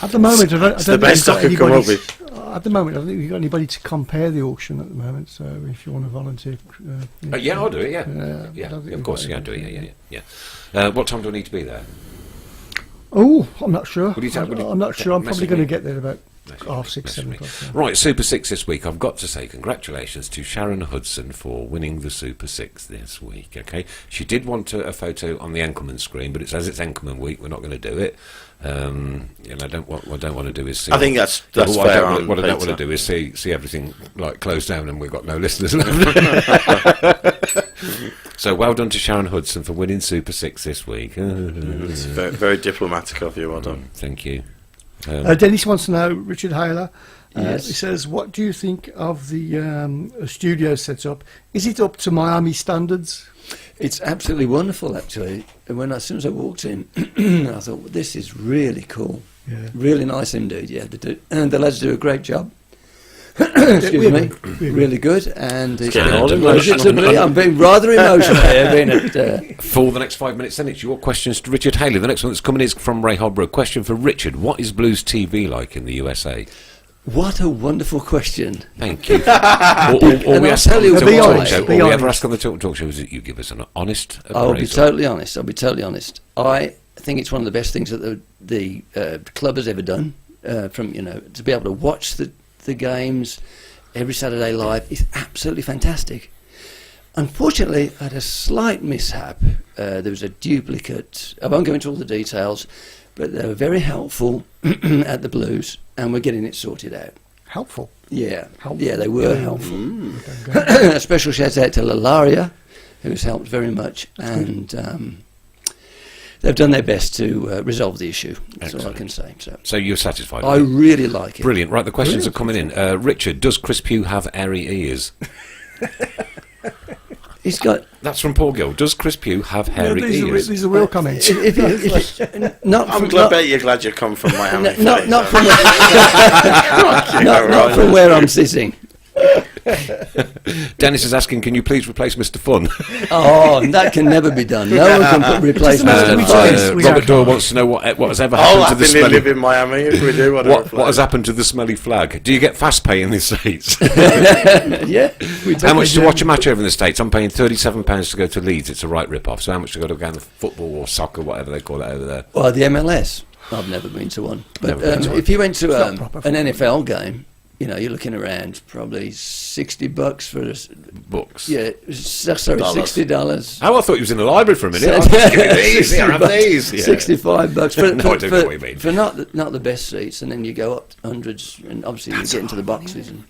At the moment, I don't It's think the best we've I got could come up anybody- with. At the moment, I don't think we've got anybody to compare the auction at the moment. So if you want to volunteer, Yeah, I'll do it. Yeah, I yeah, don't think of we've course. got Yeah, I'll do it. anybody. Yeah. What time do I need to be there? Oh, I'm not sure. Would you tell- would you I'm not sure. I'm message probably going me? to get there about Message half me, 6, message 7 me. o'clock. Yeah. Right, Super 6 this week. I've got to say congratulations to Sharon Hudson for winning the Super 6 this week, okay? She did want a photo on the Enkelman screen, but it says it's Enkelman week. We're not going to do it. And what I don't want to do is see... I think that's what I fair don't, on what I don't want Peter. to do is see everything like closed down and we've got no listeners left. So well done to Sharon Hudson for winning Super 6 this week. It's very, very diplomatic of you, well done. Thank you. Dennis wants to know, Richard Haylor. Yes. He says, what do you think of the studio setup? Is it up to Miami standards? It's absolutely wonderful, actually. And as soon as I walked in, I thought, well, this is really cool. Yeah. Really nice indeed, yeah. And the lads do a great job. Excuse me. Really good. And it's getting been all emotional. positively- I'm being rather emotional here, being at... For the next 5 minutes, then it's your questions to Richard Haylor. The next one that's coming is from Ray Hobro. Question for Richard: what is Blues TV like in the USA? What a wonderful question. Thank you. all And we I'll ask tell on you the Be Tilton Talk honest, Show, be all we ever honest. ask on the Tilton Talk Show is that you give us an honest I'll be appraisal. totally honest. I'll be totally honest. I think it's one of the best things that the club has ever done. From to be able to watch the games, every Saturday live is absolutely fantastic. Unfortunately, I had a slight mishap. There was a duplicate. I won't go into all the details, but they were very helpful at the Blues, and we're getting it sorted out. Helpful. Yeah, Helpful. yeah, they were helpful. Okay. A special shout out to Lalaria, who's helped very much, and they've done their best to resolve the issue. That's all I can say. So you're satisfied? I really like it. Brilliant. Right, the questions are coming in. Richard, does Chris Pugh have airy ears? He's got. That's from Paul Gill. Does Chris Pugh have hairy ears? These are real comments. Not bet you're glad you come from Miami. not from not from where I'm sitting. Dennis is asking, can you please replace Mr. Fun? Oh, that can never be done. No one can replace Mr. Fun. Robert Doyle wants to know what has ever happened to the I smelly... live in Miami if we do. What has happened to the smelly flag? Do you get fast pay in the States? Yeah. How much to watch a match over in the States? I'm paying £37 to go to Leeds. It's a right rip-off. So how much to go to go to football or soccer, whatever they call it over there? Well, the MLS. I've never been to one. But if you went to an NFL game, you know, you're looking around probably $60 for Books. Yeah, sorry, $60. Oh, I thought he was in the library for a minute. I'm just giving these. Here, have these. Yeah. $65 for, No, I don't know what you mean. for not the best seats, and then you go up hundreds, and obviously you get into the boxes. And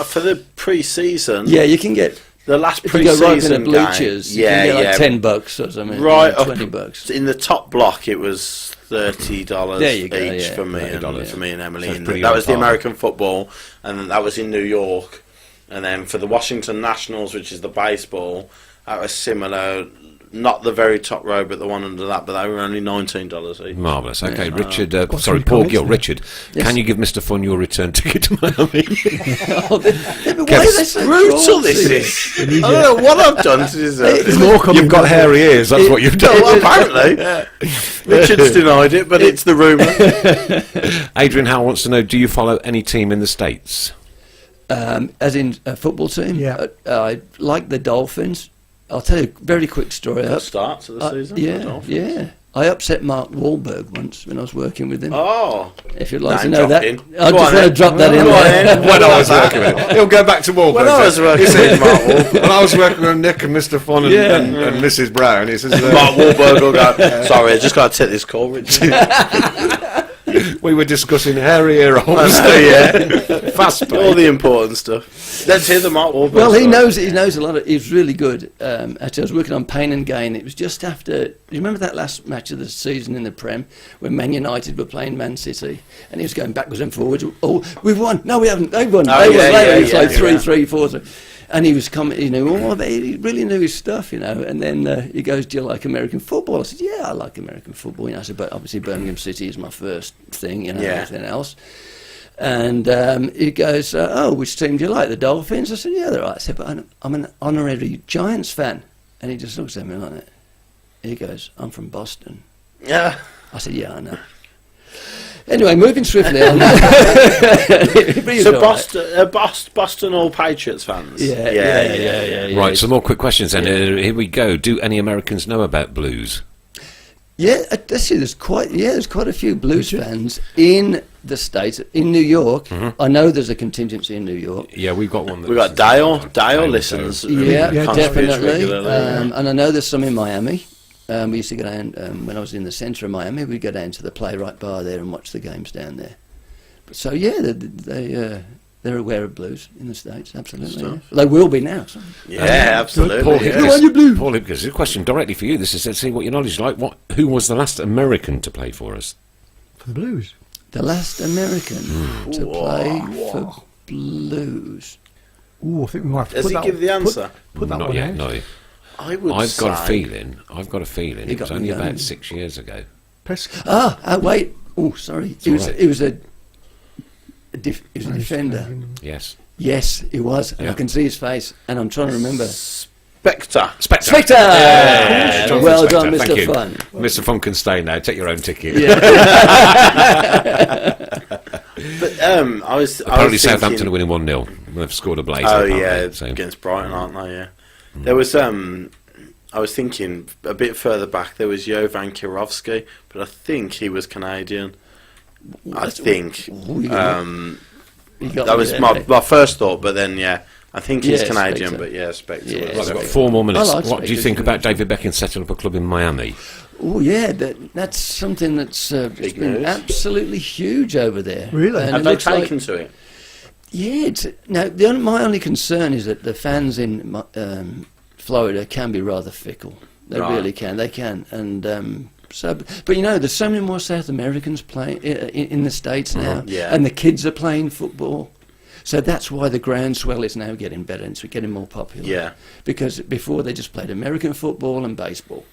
For the pre-season, yeah, you can get the last if you go right in the pre-season bleachers. game, you can get like $10 or something. right $20. in the top block, it was $30 There you go, each yeah. for me $30, and for me and Emily. So it's And pretty that was the on par. American football, and that was in New York. And then for the Washington Nationals, which is the baseball, that was similar. Not the very top row, but the one under that. But they were only $19 each. Marvellous. Okay, Yeah. Richard. What's Sorry, your Paul comments Gill. then? Richard, Yes. can you give Mr. Fun your return ticket to Miami? Oh, but why are they so Brutal cruel this to is. I don't know what I've done to deserve There's this. more coming. You've got hairy ears. That's what you've done. Well, apparently, Richard's denied it, but it's the rumour. Adrian Howe wants to know: do you follow any team in the States? As in a football team? Yeah. I like the Dolphins. I'll tell you a very quick story. The start to the season. Yeah, the Dolphins. yeah. I upset Mark Wahlberg once when I was working with him. Oh, If you'd like to name know that, dropping. I Go just on want to then. drop that in Go on there. then. When I was working with him, he'll go back to Wahlberg. When I was working with Mark Wahlberg, When I was working with Nick and Mr. Fun and, Yeah. and Mrs. Brown, he says, Mark Wahlberg will go, sorry, I just got to take this call, Richard. we were discussing hairy ear holes. Yeah. Fast All play. the important stuff. Let's hear the Mark Wahlberg Well, he story. knows a lot of. He's really good. Actually, I was working on Pain and Gain. It was just after. Do you remember that last match of the season in the Prem when Man United were playing Man City, and he was going backwards and forwards. Oh, we've won. No, we haven't. They've won. Oh, They won. yeah, They yeah, won. It's yeah, like yeah. 3-3, 4-3. And he was coming, you know, he really knew his stuff, you know. And then he goes, "Do you like American football?" I said, "Yeah, I like American football." You know, I said, "But obviously Birmingham City is my first thing, you know, Yeah. everything else." And he goes, "Oh, which team do you like? The Dolphins?" I said, "Yeah, they're right." I said, "But I'm an honorary Giants fan." And he just looks at me like that. He goes, "I'm from Boston." Yeah. I said, "Yeah, I know." Anyway, moving swiftly on. So Boston all Patriots fans? Yeah. Right, some more quick questions then. Here we go. Do any Americans know about blues? Yeah, actually, there's quite a few blues fans in the States. In New York, I know there's a contingency in New York. Yeah, we've got one. We've got Dale. Dale listens. Yeah, contributes definitely. regularly, yeah. And I know there's some in Miami. We used to go down, when I was in the centre of Miami, we'd go down to the Playwright Bar there and watch the games down there. So, yeah, they're aware of blues in the States, absolutely. Yeah. They will be now. So. Yeah, absolutely. Paul yeah. Hipkiss. Paul Hipkiss. This is a question directly for you. This is, let's see what your knowledge is like. Who was the last American to play for us? For the Blues. The last American to play for blues. Ooh, I think we might have to Does put he that give the answer? Put that Not one yet, out. no. I've got a feeling. It You was got only me about going. 6 years ago. Ah, wait. Oh, sorry. all right. He was a defender. Yes. Yes, he was. And Yeah. I can see his face, and I'm trying to remember. Spectre. Spectre! Yeah, Jonathan Well Spectre, done, thank Mr. you. Fun. Mr. Fun can stay now. Take your own ticket. Yeah. But I was Apparently thinking, Southampton are winning 1-0. They've scored a blazer. Oh apparently, yeah, so. against Brighton, aren't they? Yeah. There was I was thinking a bit further back. There was Jovan Kirovsky, but I think he was Canadian. I think. Ooh, yeah. That was my first thought, but then I think he's Canadian, Spectre. but Spectre. Yeah, Right, I've got 4 more minutes. I like What do you Spectre. think about David Beckham setting up a club in Miami? Oh yeah, that's something that's it's been news. absolutely huge over there. Really? And Have it they looks like- taken to it? Yeah. Now, my only concern is that the fans in Florida can be rather fickle. They Right. really can. They can, and so. But there's so many more South Americans playing in the States now, Yeah. and the kids are playing football. So that's why the groundswell is now getting better and it's getting more popular. Yeah. Because before they just played American football and baseball.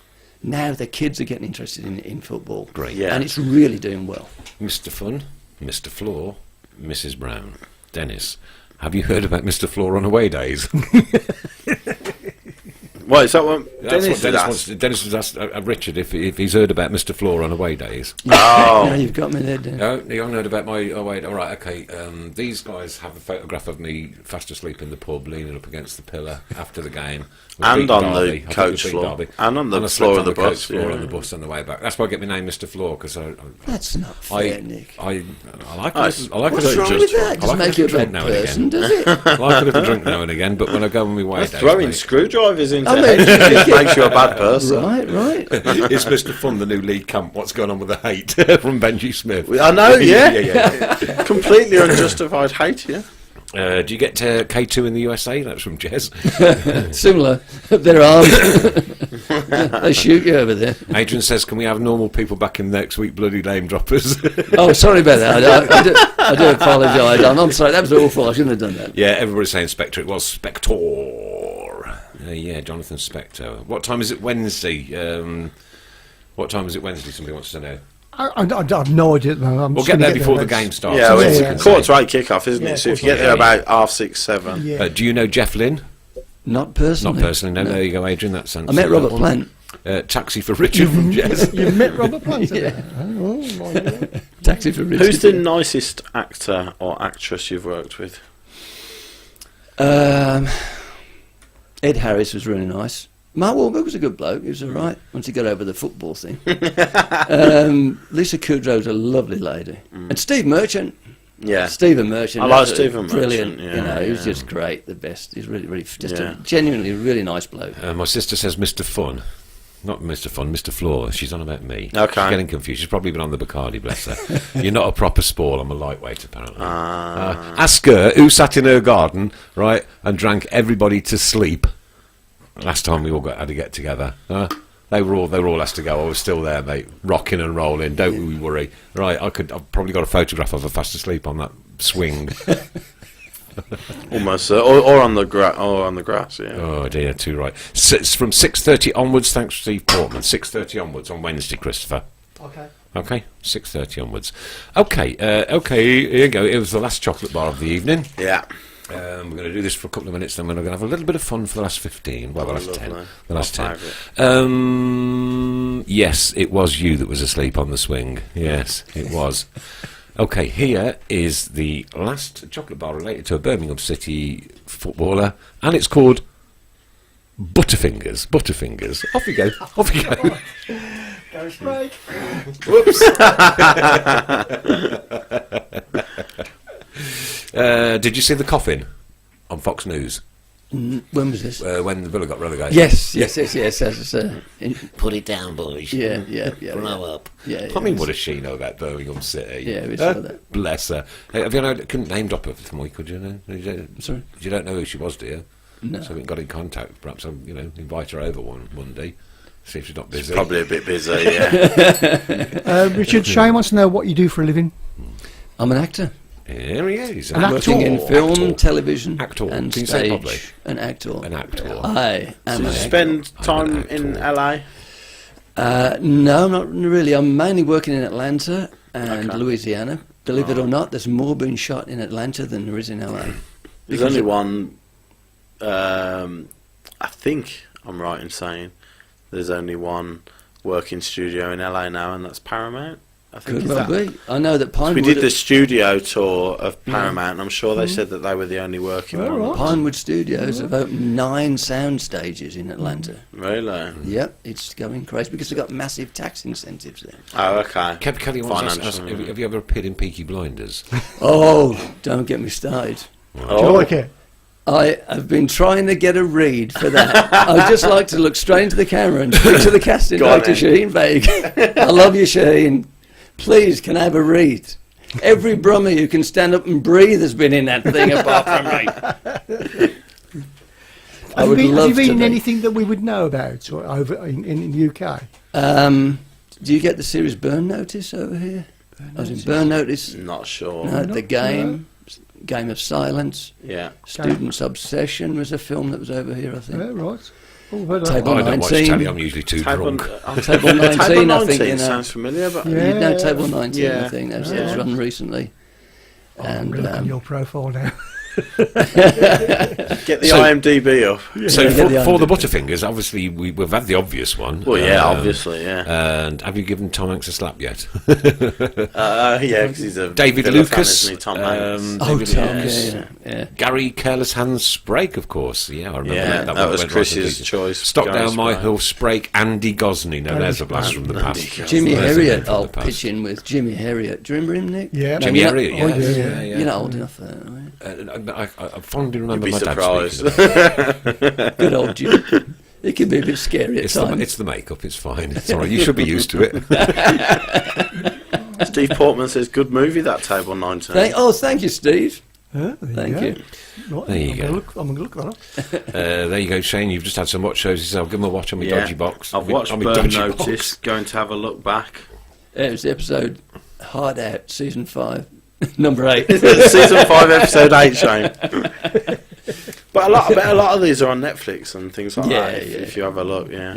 Now the kids are getting interested in football. Great. Yeah. And it's really doing well. Mr. Fun, Mr. Floor, Mrs. Brown, Dennis. Have you heard about Mr. Floor on away days? What is that one? That's Dennis what Dennis asked. wants. Dennis was asked Richard if he's heard about Mr. Floor on away days. Oh. Now you've got me there, Dan. No, you haven't heard about my. Oh wait, all right, okay. These guys have a photograph of me fast asleep in the pub, leaning up against the pillar after the game, We And beat on Derby. the I think we coach beat floor. Derby. And on the I slept floor on of the coach bus, floor yeah. on the bus on the way back. That's why I get my name Mr. Floor because That's not fair, Nick. I like Oh, a little, I like What's a little wrong drink. with that? I Doesn't like a make you a little drink bad now and person, again. does it? I like a little drink now and again, but when I go on my way days, Throwing mate, screwdrivers into I mean, hedges makes you a bad person. Right. it's Mr. Fun, the new lead camp. What's going on with the hate from Benji Smith? I know, yeah. yeah. Completely unjustified hate, yeah. Do you get K2 in the USA? That's from Jez. Similar. They're armed. They shoot you over there. Adrian says, can we have normal people back in next week, bloody name droppers? Oh, sorry about that. I do apologise. I'm sorry. That was awful. I shouldn't have done that. Yeah, everybody's saying Spectre. It was Spector. Yeah, Jonathan Spector. What time is it Wednesday? What time is it Wednesday? Somebody wants to know. I have no idea. I'm We'll just get gonna there before the next. game starts. Yeah, well, Yeah, it's yeah. a quarter to 8 kick-off, isn't Yeah, it? So if you quarter get there to eight. about 6:30. Yeah. Do you know Jeff Lynn? Not personally. Not personally. No, there you go, Adrian. That's I met Robert Plant. Taxi for Richard from Jez. You met Robert Plant? Yeah. Oh, my God. Taxi for Richard. Who's the nicest actor or actress you've worked with? Ed Harris was really nice. Mark Wahlberg was a good bloke. He was all right once he got over the football thing. Lisa Kudrow's a lovely lady. And Steve Merchant. Yeah. Stephen Merchant. I like that's Stephen brilliant. Merchant, yeah, He was yeah. just great. The best. He's really just Yeah. a genuinely really nice bloke. My sister says Mr. Fun. Not Mr. Fun, Mr. Floor. She's on about me. Okay. She's getting confused. She's probably been on the Bacardi, bless her. You're not a proper sport. I'm a lightweight, apparently. Ask her who sat in her garden, right, and drank everybody to sleep. Last time we all had to get together. They were all asked to go. I was still there, mate, rocking and rolling. Don't we worry. Right, I've probably got a photograph of her fast asleep on that swing. Almost, or on the grass, yeah. Oh dear, too right. It's from 6:30 onwards. Thanks, Steve Portman. 6:30 onwards on Wednesday, Christopher. Okay. Okay, 6:30 onwards. Okay, here you go. It was the last chocolate bar of the evening. Yeah. We're going to do this for a couple of minutes, then we're going to have a little bit of fun for the last 15. Well, the last 10. lovely. The last My 10. Yes, it was you that was asleep on the swing. Yes, it was. Okay, here is the last chocolate bar related to a Birmingham City footballer, and it's called Butterfingers. Butterfingers. Off you go. Off you go. Go straight. Whoops. Did you see the coffin on Fox News When was this? when the Villa got relegated? Yes. Put it down, boys. Yeah. Grow up. Yeah. I mean, what does she know about Birmingham City? Yeah, we saw that. Bless her. Hey, have you know? Couldn't name drop her for me, could you? No? Sorry? You don't know who she was, do you? No. So we got in contact. Perhaps I'll, invite her over one Monday. See if she's not busy. Probably a bit busy, yeah. Richard, Shane wants to know what you do for a living. I'm an actor. Here he is. An actor. Working in film, Actor. television, Actor. and Can you say it properly? stage. An actor. An actor. I am So an you actor. spend time actor. in LA? No, not really. I'm mainly working in Atlanta and Okay. Louisiana. Believe it or not, there's more being shot in Atlanta than there is in LA. There's only one, I think I'm right in saying, there's only one working studio in LA now, and that's Paramount. I think Could is well that. be. I know that Pinewood. We did the studio tour of Paramount, and I'm sure they said that they were the only working All one. right. Pinewood Studios have opened 9 sound stages in Atlanta. Really? Yep, it's going crazy because they've got massive tax incentives there. Oh, okay. Kelly wants to ask, Financial, have you ever appeared in Peaky Blinders? Oh, don't get me started. Do you Oh, like it? I have been trying to get a read for that. I'd just like to look straight into the camera and speak to the casting Go on director, then. Shaheen Baig. I love you, Shaheen. Please, can I have a read? Every Brummie who can stand up and breathe has been in that thing apart from me. I would Have you love been to in be. anything that we would know about or over in the UK? Do you get the series Burn Notice over here? I was in Burn Notice. not sure. No, No, The Game, Game of Silence, Yeah. Student's Obsession was a film that was over here, I think. Yeah, right. Oh, heard of that. Table I don't watch 19. telly, I'm usually too Table, drunk. Table 19, Table I think, 19 you know. sounds familiar, but Yeah. You know Table 19, Yeah. I think. That was Yeah. run recently. Oh, I'm going to look at your profile now. get the So- IMDb up. So Yeah, get for the the Butterfingers, obviously we've had the obvious one. Well, yeah, obviously, yeah. And have you given Tom Hanks a slap yet? Yeah, because he's a David Villa fan, Lucas, isn't he, Tom Hanks. Oh, David Tom, Lucas. yeah. Gary Careless Hands Sprake, of course. Yeah, I remember Yeah, that. that was went right to Chris's pieces. choice, Stock Gary down my Sprake. hill, Sprake, Andy Gosney. Now there's a blast from the Andy past. Gosney. Jimmy There's a name Herriot, from I'll the past. pitch in with Jimmy Herriot. Do you remember him, Nick? Yeah. No, Jimmy you're not- Herriot, oh, yeah. yeah. You're not old enough for that, are you? I fondly remember You'd be my dad surprised. speaking. Good old Jim. It can be a bit scary at It's times. the makeup. It's fine. It's all right. You should be used to it. Steve Portman says, good movie, that Table 19. Thank you, Steve. There Thank you. Right, There you I'm go. gonna look, I'm going to look that up. There you go, Shane. You've just had some watch shows yourself. Give them a watch on my dodgy box. I've watched On my Burn dodgy Notice, box. going to have a look back. It was the episode Hard Out, Season 5, number 8. Season 5, Episode 8, Shane. But I bet a lot of these are on Netflix and things like Yeah, that, if you have a look, yeah.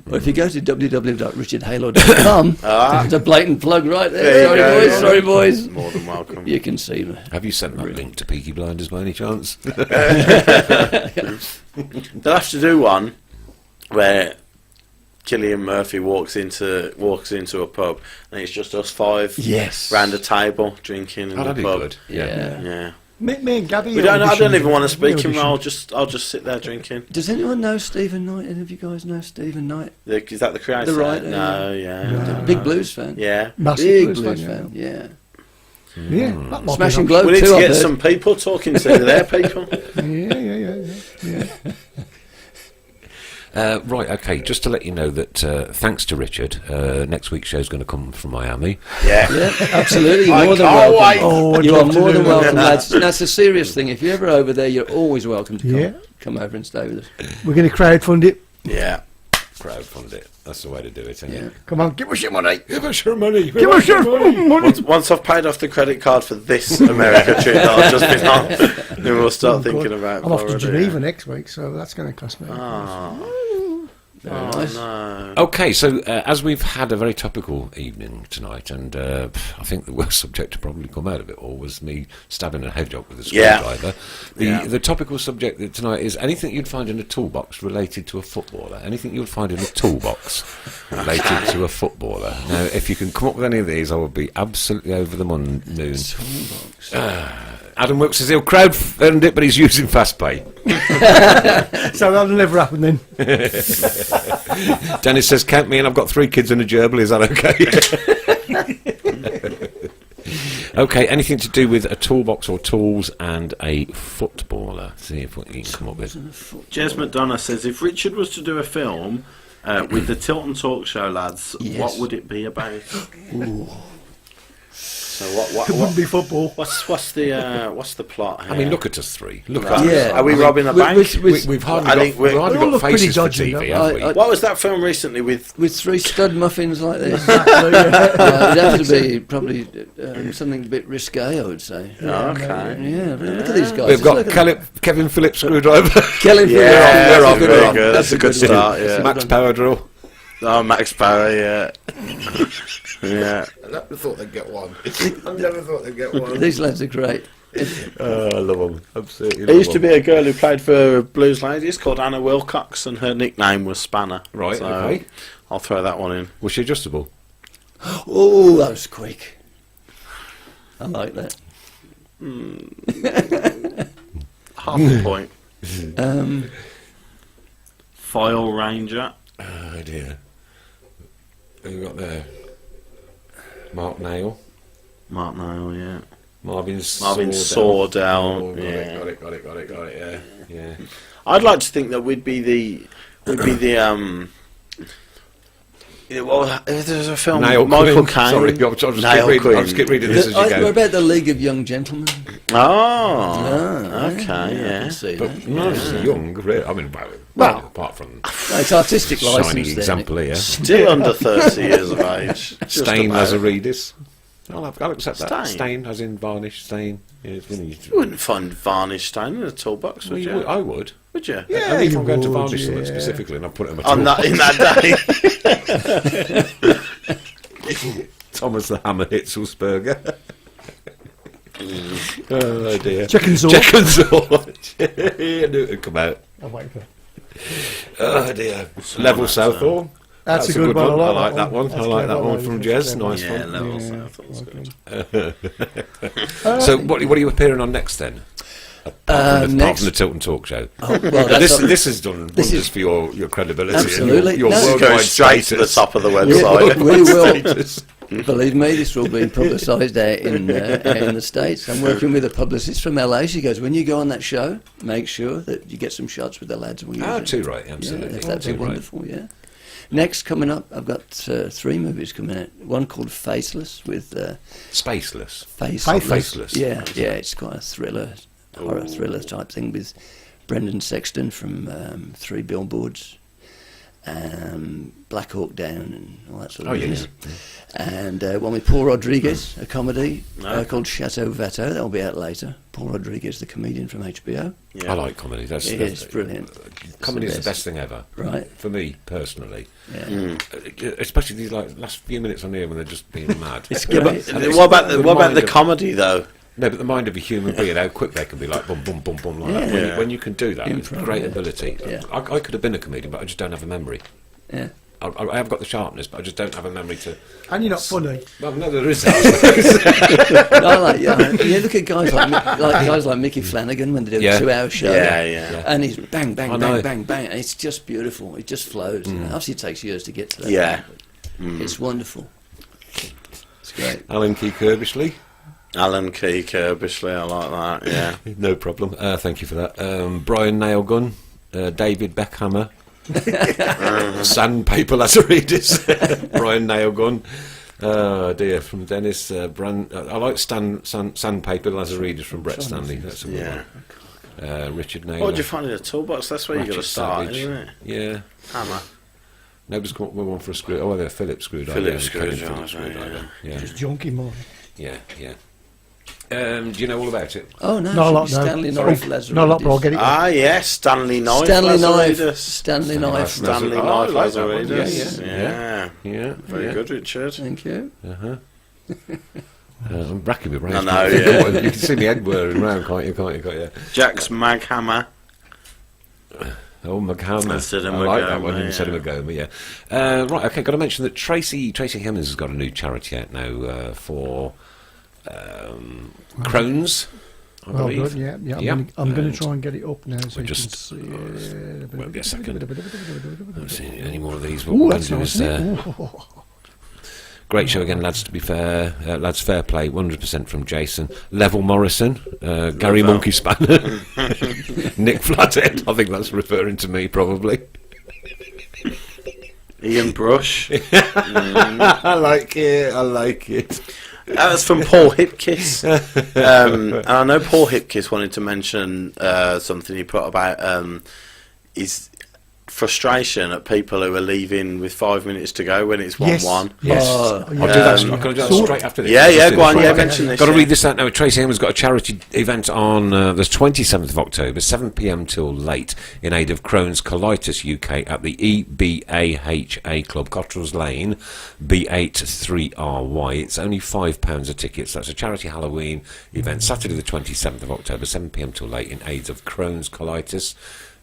Well, if you go to www.richardhaylor.com, Ah. it's a blatant plug right there. There you go, yeah. Sorry, boys. More than welcome. You can see me. Have you sent that link to Peaky Blinders by any chance? They'll have to do one where Cillian Murphy walks into a pub and it's just us 5 Yes. round a table drinking in Oh, that'd the be pub. good. Yeah. Yeah. Me and Gabby. I don't even want to speak We him. auditioned. I'll just sit there drinking. Does anyone know Stephen Knight? Any of you guys know Stephen Knight? Is that the creator? The writer, No, yeah. No. I don't Big know. blues fan. Yeah. Massive Big blues blues fan, fan, yeah. Yeah, that might Smashing be an Globe We need too, to I've get heard. some people talking to their people. option. Yeah. Right, okay. Just to let you know that thanks to Richard, next week's show's going to come from Miami. Yeah. Yeah, absolutely. You're I more than can't welcome. wait. Oh, I'd You are love to more do than that. welcome. That's a serious thing. If you're ever over there, you're always welcome to Yeah. come over and stay with us. We're going to crowdfund it. Yeah. Crowdfund it. That's the way to do it, ain't Yeah. it? Come on, give us your money. Give us your money. Give us your money. Once I've paid off the credit card for this America trip that I've just been on, then we'll start Oh, thinking God. about I'm off to Florida, Geneva yeah. next week, so that's going to cost me. Very Oh, nice. no. Okay, so as we've had a very topical evening tonight, and I think the worst subject to probably come out of it all was me stabbing a hedgehog with a Yeah. screwdriver. Yeah. The topical subject tonight is anything you'd find in a toolbox related to a footballer. Anything you'd find in a toolbox related to a footballer. Now, if you can come up with any of these, I will be absolutely over the moon. Toolbox. Adam Wilkes says he'll crowdfund it, but he's using fast pay. So that'll never happen then. Dennis says, count me in, I've got 3 kids and a gerbil, is that okay? Okay, anything to do with a toolbox or tools and a footballer. See if what you can come up with. Jez McDonough says, if Richard was to do a film with the Tilton Talk Show lads, Yes. what would it be about? So It what wouldn't be football. what's the plot here? I mean, look at us 3. Look Right. at us. Yeah. Are we I mean, robbing a we- bank? We've hardly I got, think we're we've hardly all got look pretty faces for dodgy, TV, don't have we? I- What was that film recently with? With 3 stud muffins like this. Exactly, yeah. It'd have to be probably something a bit risque, I would say. Oh, okay. Yeah, but look at these guys. We've Just got look at Kevin Phillips screwdriver, Kelly for Yeah, We're on, very we're on. good. That's a good start. Yeah. Max Power Drill. Oh, Max Power. Yeah. Yeah. I never thought they'd get one. I never thought they'd get one. These lads are great. Oh, I love them. Absolutely. There used to be a girl who played for Blues Ladies called Anna Wilcox, and her nickname was Spanner. Right, So okay. I'll throw that one in. Was she adjustable? Oh, that was quick. I like that. Half a point. Um, File Ranger. Oh dear. Who you got there? Mark Nail. Mark Nail, yeah. Marvin Sordell. Oh, Yeah. got it, yeah. I'd like to think that we'd be the well, there's a film Nail Michael Quinn. Caine. Sorry, I'll just Nail keep reading this as you what go. about the League of Young Gentlemen? Oh, okay, I yeah. can see But that. no, it's young, really. I mean, Well, apart from No, it's artistic shining license. example here. Still under 30 years of age. Just Stain about. Lazaridis. I'll accept that. Stain? Stain, as in varnish, stain. Yeah, You wouldn't find varnish stain in a toolbox, would you? I would. Would you? Yeah, Only if you I'm going to would, varnish something yeah. specifically and I put it on my On that, in that day. Thomas the Hammer Hitzelsberger. Oh dear. Chicken sauce. Chicken sauce. I knew it would come out. I'll wait for it. Oh dear. Level Southall. That's a good one. I like that one. I like that one from Jez. Nice Yeah, one. level Yeah, south. That's good. So what are you appearing on next then? Apart from next- the Tilton Talk Show. Oh, well, that's This has done wonders is- for your credibility. Absolutely. And your No. worldwide Go straight to the status. top of the we website. will. Status. Believe me, this will be publicised out in the States. I'm working with a publicist from LA. She goes, when you go on that show, make sure that you get some shots with the lads. We'll use Oh, it." too right, absolutely. Yeah, that'd be Too right. wonderful, yeah. Next, coming up, I've got 3 movies coming out. One called Faceless with Spaceless. Faceless. Faceless. Yeah, it's quite a thriller, horror thriller type thing with Brendan Sexton from 3 Billboards, Black Hawk Down, and all that sort of business. And one with Paul Rodriguez, a comedy called Chateau Veto. That'll be out later. Paul Rodriguez, the comedian from HBO. Yeah. I like comedy. That's It's brilliant. Comedy is the best. best thing ever. Right. For me personally. Yeah. Especially these last few minutes on here when they're just being mad. It's Yeah, great. but what about the mind of- comedy though? No, but the mind of a human being, how quick they can be like boom, boom, boom, boom, like that. Yeah. When you can do that, it's Improv, great yeah. ability. Yeah. I could have been a comedian, but I just don't have a memory. Yeah. I have got the sharpness, but I just don't have a memory to. And you're not funny. Well, no, there is that. No, you look at guys like Mickey Flanagan when they do Yeah. a 2-hour show. Yeah. And he's bang, bang, I know. bang, bang, bang. And it's just beautiful. It just flows. Obviously, it takes years to get to that. Yeah. point, but It's wonderful. It's great. Alan Key Kirbishley. Alan Key Kirbishley, I like that. Yeah. No problem. Thank you for that. Brian Nailgun. David Beckhammer. Sandpaper Lazaridis. Brian Nailgun. Oh dear, from Dennis Brand. I like Sandpaper Lazaridis from Brett Stanley. That's a good Yeah. one. Richard Naylor. What do you find in a toolbox? That's where you got to Ratchet start, Savage. isn't it? Yeah. Hammer. Nobody's come up with one for a screw. Oh, they're Phillips screwdriver. Phillips Yeah, Phillips screwdriver, screwdriver. Yeah, Just junky more. yeah. Do you know all about it? Oh, no. No, a it lot, should be no. Stanley Sorry. Knife Lazaridis. No, a lot, but I'll get it. Ah, yes, Stanley Knife. Stanley Knife. Lazaridis. Stanley Knife. Stanley Oh, I Knife like that one. Lazaridis. Yeah. Yeah. Very yeah. good, Richard. Thank you. I'm racking my brains. I know, yeah. You can see my head whirring around, can't you? Jack's Maghammer. Oh, Maghammer. Instead of I like that Magoma, one instead of Magoma, yeah. Right, okay, got to mention that Tracy Hemmings has got a new charity out now for Crohn's, I Oh, believe. good, yeah. Yeah. I'm going And to try and get it up now so you just- can see it. won't be a second. Don't see any more of these. Ooh, What that's we'll do nice, is, isn't it? Ooh. great show again, lads. To be fair, lads, fair play, 100% from Jason. Level Morrison, Gary Level. Monkey Spanner, Nick Flathead. I think that's referring to me, probably. Ian Brush. I like it. That was from Paul Hipkiss. And I know Paul Hipkiss wanted to mention something he put about his frustration at people who are leaving with 5 minutes to go when it's 1-1. Yes. Oh, I'll do that. I'll do that straight after this. Yeah, I'll just yeah, do go this on, right yeah, after. mention this. Got to yeah. read this out now. Tracy Hemmings got a charity event on the 27th of October, 7 p.m. till late, in aid of Crohn's Colitis UK at the EBAHA Club, Cotterell's Lane, B83RY. It's only £5 a ticket. So that's a charity Halloween event, Saturday the 27th of October, 7 p.m. till late, in aid of Crohn's Colitis.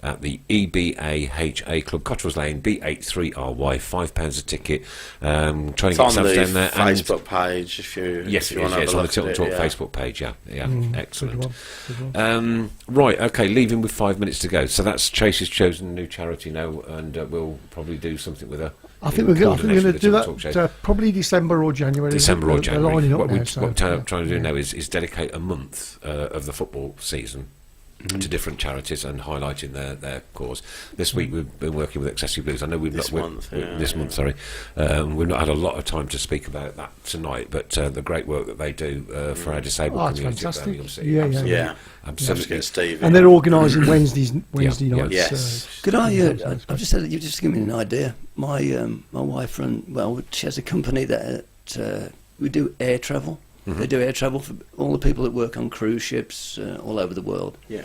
at the EBAHA Club, Cotterell's Lane, B83RY, £5 a ticket. Try and It's get on yourself the down there. And Facebook page if you yes, if it you is. want Yeah, to it's have on a the look at Tilton it, Talk yeah. Facebook page. Yeah, excellent. Good one. Right, okay, leaving with 5 minutes to go. So that's Tracy's chosen a new charity now, and we'll probably do something with her. I think we're going to do Talk show. that probably December or January. December or They're January. lining up What now, we're so, trying to do now is dedicate a month of the football season to different charities and highlighting their cause. This week we've been working with Accessory Blues. I know we've This month, we've not had a lot of time to speak about that tonight, but the great work that they do for our disabled it's community at fantastic. Birmingham City. Yeah, Absolutely. Yeah. Absolutely. Just get Steve. And they're organising Wednesday Yeah. nights. Yes. Could I? I've just said you just give me an idea. My wife she has a company that we do air travel. They do air travel for all the people that work on cruise ships all over the world. Yeah.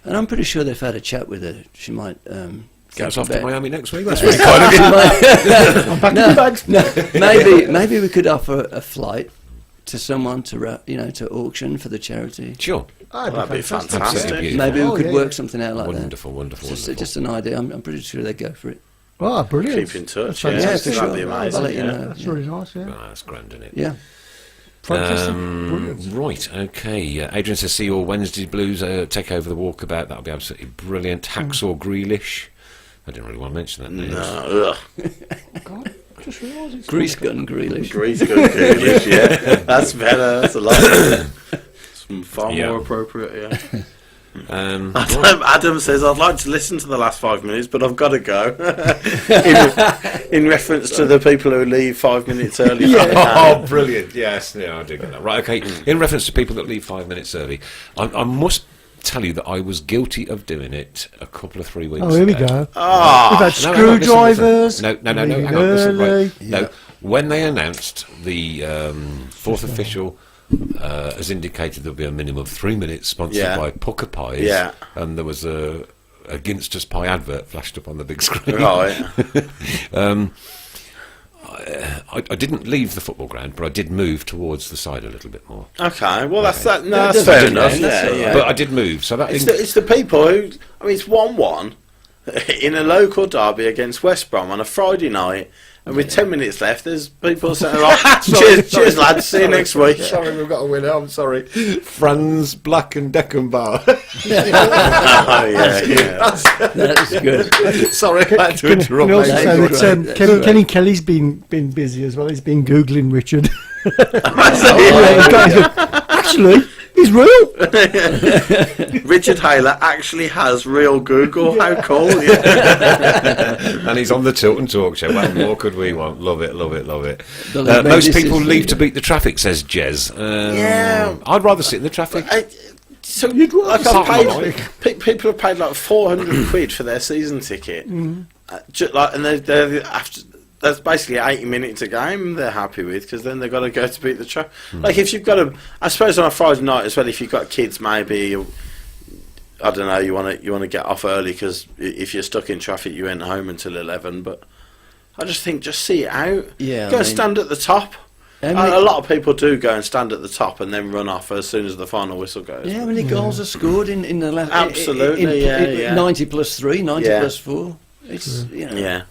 And I'm pretty sure they've had a chat with her. She might Get us think off to about- Miami next week. That's really kind of no, maybe we could offer a flight to someone to auction for the charity. Sure. That'd be fantastic. Absolutely beautiful. Maybe we Oh, could yeah, work yeah. something out like Wonderful, that. wonderful, Just, wonderful. just an idea. I'm pretty sure they'd go for it. Oh, brilliant. Keep in touch. That's Yeah, fantastic. that'd be I'll amazing. let you Yeah. know. That's really nice, yeah. Ah, that's grand, isn't it? Yeah. Fantastic. Brilliant. Right, okay. Adrian says, see your Wednesday Blues take over the walkabout. That'll be absolutely brilliant. Hacksaw Grealish. I didn't really want to mention that name. No, God, I just realised it's Grease gun Grealish. Grease good Grealish, yeah. That's better. That's a lot better. It's far Yeah. more appropriate, yeah. Right. Adam says, I'd like to listen to the last 5 minutes, but I've got to go. in reference to the people who leave 5 minutes early. Oh, brilliant. Yes, yeah, I do get that. Right, okay. In reference to people that leave 5 minutes early, I must tell you that I was guilty of doing it a couple of 3 weeks ago. Oh, here we go. Ah, We've had No, hang on, listen, screwdrivers. listen. No, leaving hang on, listen, right. early. No, when they announced the fourth official has indicated there'll be a minimum of 3 minutes sponsored Yeah. by Pucker Pies, Yeah. and there was a Ginster's Pie advert flashed up on the big screen. right. I didn't leave the football ground, but I did move towards the side a little bit more. Okay, well, that's Okay. that. No, that's doesn't fair matter, enough. that's Yeah, all right. yeah. But I did move, so that It's the people who, I mean, it's 1-1 in a local derby against West Brom on a Friday night, and with 10 minutes left, there's people saying, like, cheers, lads, see you next week. Sorry, we've got a winner. I'm sorry. Franz Black and Deckenbauer. Oh, yeah. That's good. Sorry, I had to Can interrupt. I also mate. say That's that great. Kenny Kelly's been busy as well. He's been Googling Richard. Actually, he's real. Richard Haylor actually has real Google. How cool! Yeah. And he's on the Tilton Talk Show. What more could we want? Love it, love it, love it. Believe me, Most this people is- leave to beat the traffic, says Jez. Yeah. I'd rather sit in the traffic. So rather I've sit on the paid, people have paid like 400 quid for their season ticket, and they're after. That's basically 80 minutes a game they're happy with, because then they've got to go to beat the traffic. Like if you've got I suppose on a Friday night as well, if you've got kids, maybe I don't know, you want to get off early, because if you're stuck in traffic, you ain't home until 11. But I just think just see it out. Yeah, go I and mean- stand at the top. How many- A lot of people do go and stand at the top and then run off as soon as the final whistle goes. Yeah, how many goals are scored in the last? Absolutely, yeah. 90 plus 3, 90 Yeah. plus 4. It's Yeah.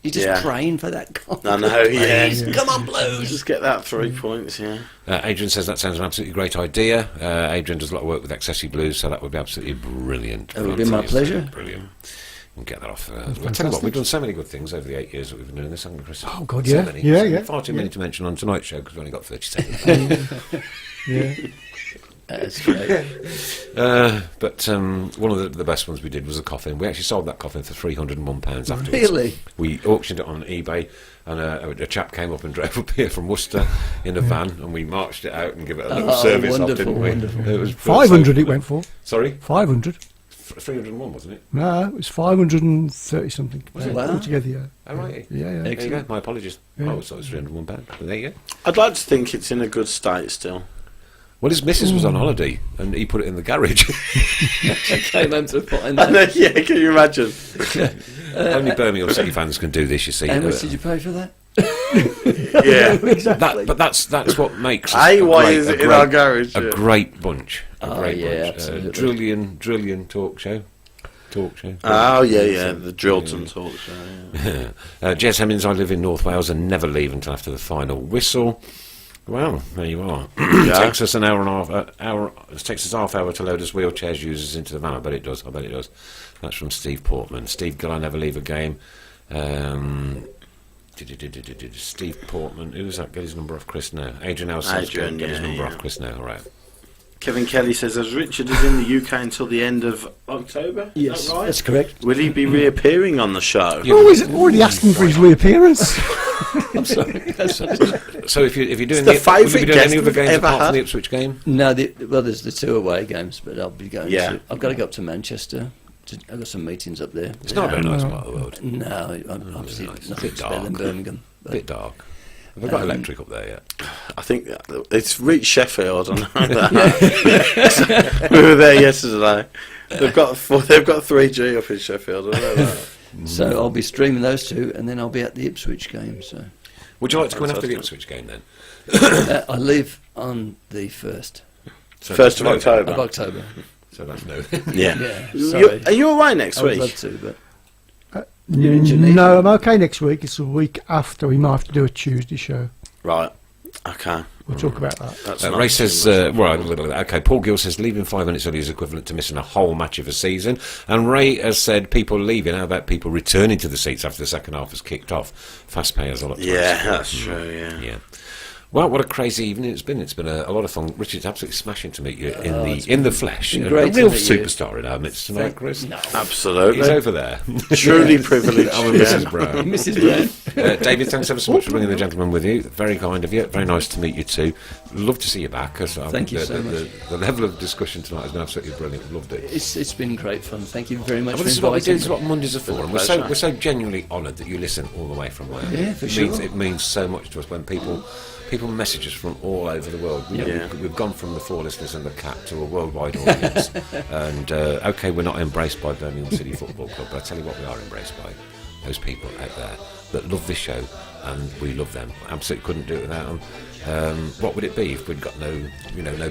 you're just Yeah. praying for that goal. I know, yeah. Please, come on, Blues. Just get that 3 points, yeah. Adrian says that sounds an absolutely great idea. Adrian does a lot of work with Accessory Blues, so that would be absolutely brilliant. It would be my pleasure. Brilliant. And get that off. I'll tell you what, we've done so many good things over the 8 years that we've been doing this, haven't we, Chris? Oh, God, So yeah. many. Yeah, So yeah. Far too Yeah. many to mention on tonight's show, because we've only got 30 seconds. Yeah. That's great. But one of the best ones we did was a coffin. We actually sold that coffin for £301 afterwards. Really? We auctioned it on eBay, and a chap came up and drove up here from Worcester in a van, and we marched it out and gave it a little Oh, service off, wonderful, didn't we? wonderful. It was 500 it went for. Sorry? 500. 301, wasn't it? No, it was 530 something. Was it? Wow. Altogether, yeah. Oh, right. Yeah, yeah. There you go. Excellent. My apologies. Yeah. I always thought it was £301. But there you go. I'd like to think it's in a good state still. Well, his missus was on holiday, and he put it in the garage. I came home to find I know, that. yeah, can you imagine? Only Birmingham City fans can do this, you see. How much did you pay for that? Yeah. But that's what makes us Hey, a why great- is a it in great- our garage? a Yeah. great bunch. A Oh, great yeah, bunch. absolutely. Drillion talk show. talk show. Oh, yeah, the Tilton talk show. Yeah. Jez Hemmings, I live in North Wales and never leave until after the final whistle. Well, there you are. It takes us an hour and a half. It takes us half hour to load us wheelchairs users into the van. I bet it does. That's from Steve Portman. Steve Gill, I never leave a game. Steve Portman. Who's that? Get his number off Chris now. Adrian Elson. Get his number off Chris now. All right. Kevin Kelly says, as Richard is in the UK until the end of October, Yes, is that right? that's correct. Will he be reappearing on the show? Always already asking for his reappearance. I'm sorry. So if you're doing the will favourite you be doing guest any other we've games ever apart had. from the Ipswich game? No, there's the 2 away games, but I'll be going Yeah. to... I've got to go up to Manchester. I've got some meetings up there. It's not a very nice part of the world. No, obviously nice. nothing's Bit better than dark. Birmingham. A bit dark. Have they got electric up there yet? I think it's reached Sheffield. I know that. We were there yesterday. They've got 3G up in Sheffield. I know that. So I'll be streaming those 2, and then I'll be at the Ipswich game. So Would you like to come in after the Fantastic. Ipswich game then? I leave on the 1st So 1st of of October. October. So that's no. Yeah. Yeah, sorry. Are you away next I would week? love to, but You're in Geneva. No, I'm okay next week. It's the week after. We might have to do a Tuesday show. Right. Okay. We'll talk about that. That's Ray nice. says, okay, Paul Gill says leaving 5 minutes early is equivalent to missing a whole match of a season. And Ray has said people leaving. How about people returning to the seats after the second half has kicked off? Fast pay has a lot to Yeah, ask for. that's true. Yeah. Yeah. Well, what a crazy evening it's been. It's been a lot of fun. Richard's absolutely smashing to meet you in the flesh. been A great to real meet you. superstar in our midst tonight, Chris. No. Absolutely. He's over there. Truly privileged. I'm with Mrs. Brown. Mrs. Brown. David, thanks ever so much for bringing the gentleman with you. Very kind of you. Very nice to meet you too. Love to see you back. Thank you so much. The level of discussion tonight has been absolutely brilliant. Loved it. It's been great fun. Thank you very much Well, for this is what we do. inviting This is me. what Mondays are for, and pleasure. we're so genuinely honoured that you listen all the way from Wales. Yeah, for It means so much to us when people message us from all over the world. You know, Yeah. we've gone from the 4 listeners and the cat to a worldwide audience. And okay, we're not embraced by Birmingham City Football Club, but I tell you what, we are embraced by those people out there that love this show, and we love them. Absolutely couldn't do it without them. What would it be if we'd got no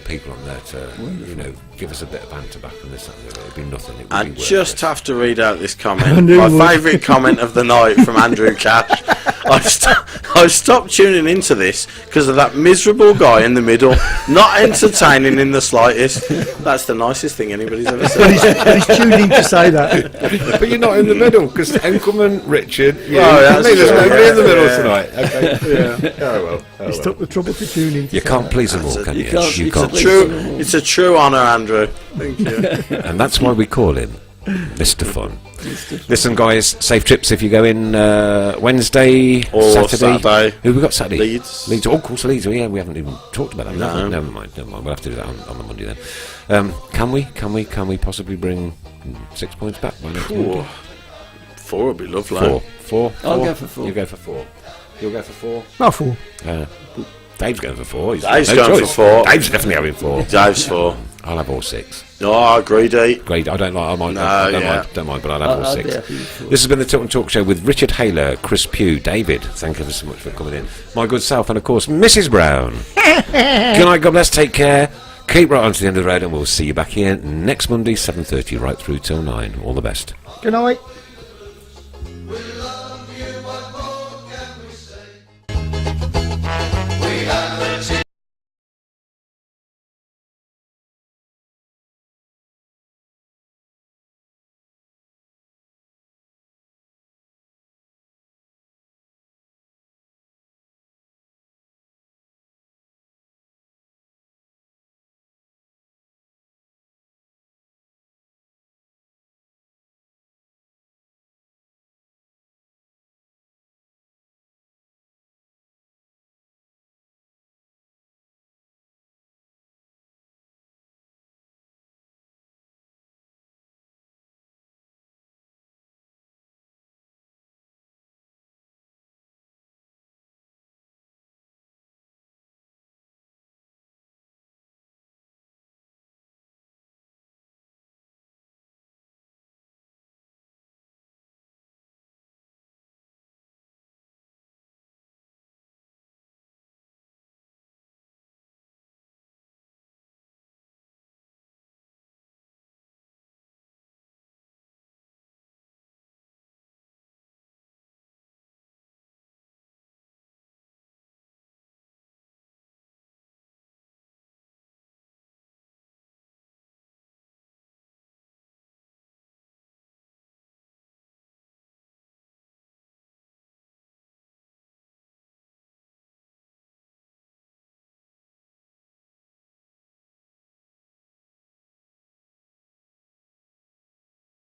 people on there to give us a bit of banter back on this? It'd be nothing. It would I be just worthless. have to read out this I comment. knew My you would. favourite comment of the night from Andrew Cash. I stopped tuning into this because of that miserable guy in the middle, not entertaining in the slightest. That's the nicest thing anybody's ever said. But he's tuned in to say that. But you're not in the middle because Enkelman, Richard, you, that's there's true, nobody in the middle yeah. tonight. Okay. Yeah. Oh well. He's took the trouble to tune in. You can't please them all, can you? You can't- You it's can't. a It's a true honour, Andrew. Thank you. And that's why we call him Mr. Fun. Listen, guys, safe trips if you go in Wednesday, Or Saturday. Who we got Saturday? Leeds. Oh, of course, Leeds. Oh, yeah, we haven't even talked about that. No. Never mind. We'll have to do that on the Monday then. Can we possibly bring 6 points back by next Monday? Ooh, 4 would be lovely. Four. I'll go for 4. You go for 4. You'll go for 4. Not full. Dave's going for 4. Dave's no going choice. for 4. Dave's definitely having 4. Dave's 4. I'll have all 6. Oh, greedy. Great. I don't like. I might. No, I don't yeah. mind. Don't mind. But I'll have all I'll be 6. happy with 4. This has been the Tilton Talk Show with Richard Haylor, Chris Pugh, David. Thank you ever so much for coming in. My good self, and of course, Mrs. Brown. Good night. God bless. Take care. Keep right on to the end of the road, and we'll see you back here next Monday, 7:30, right through till 9. All the best. Good night.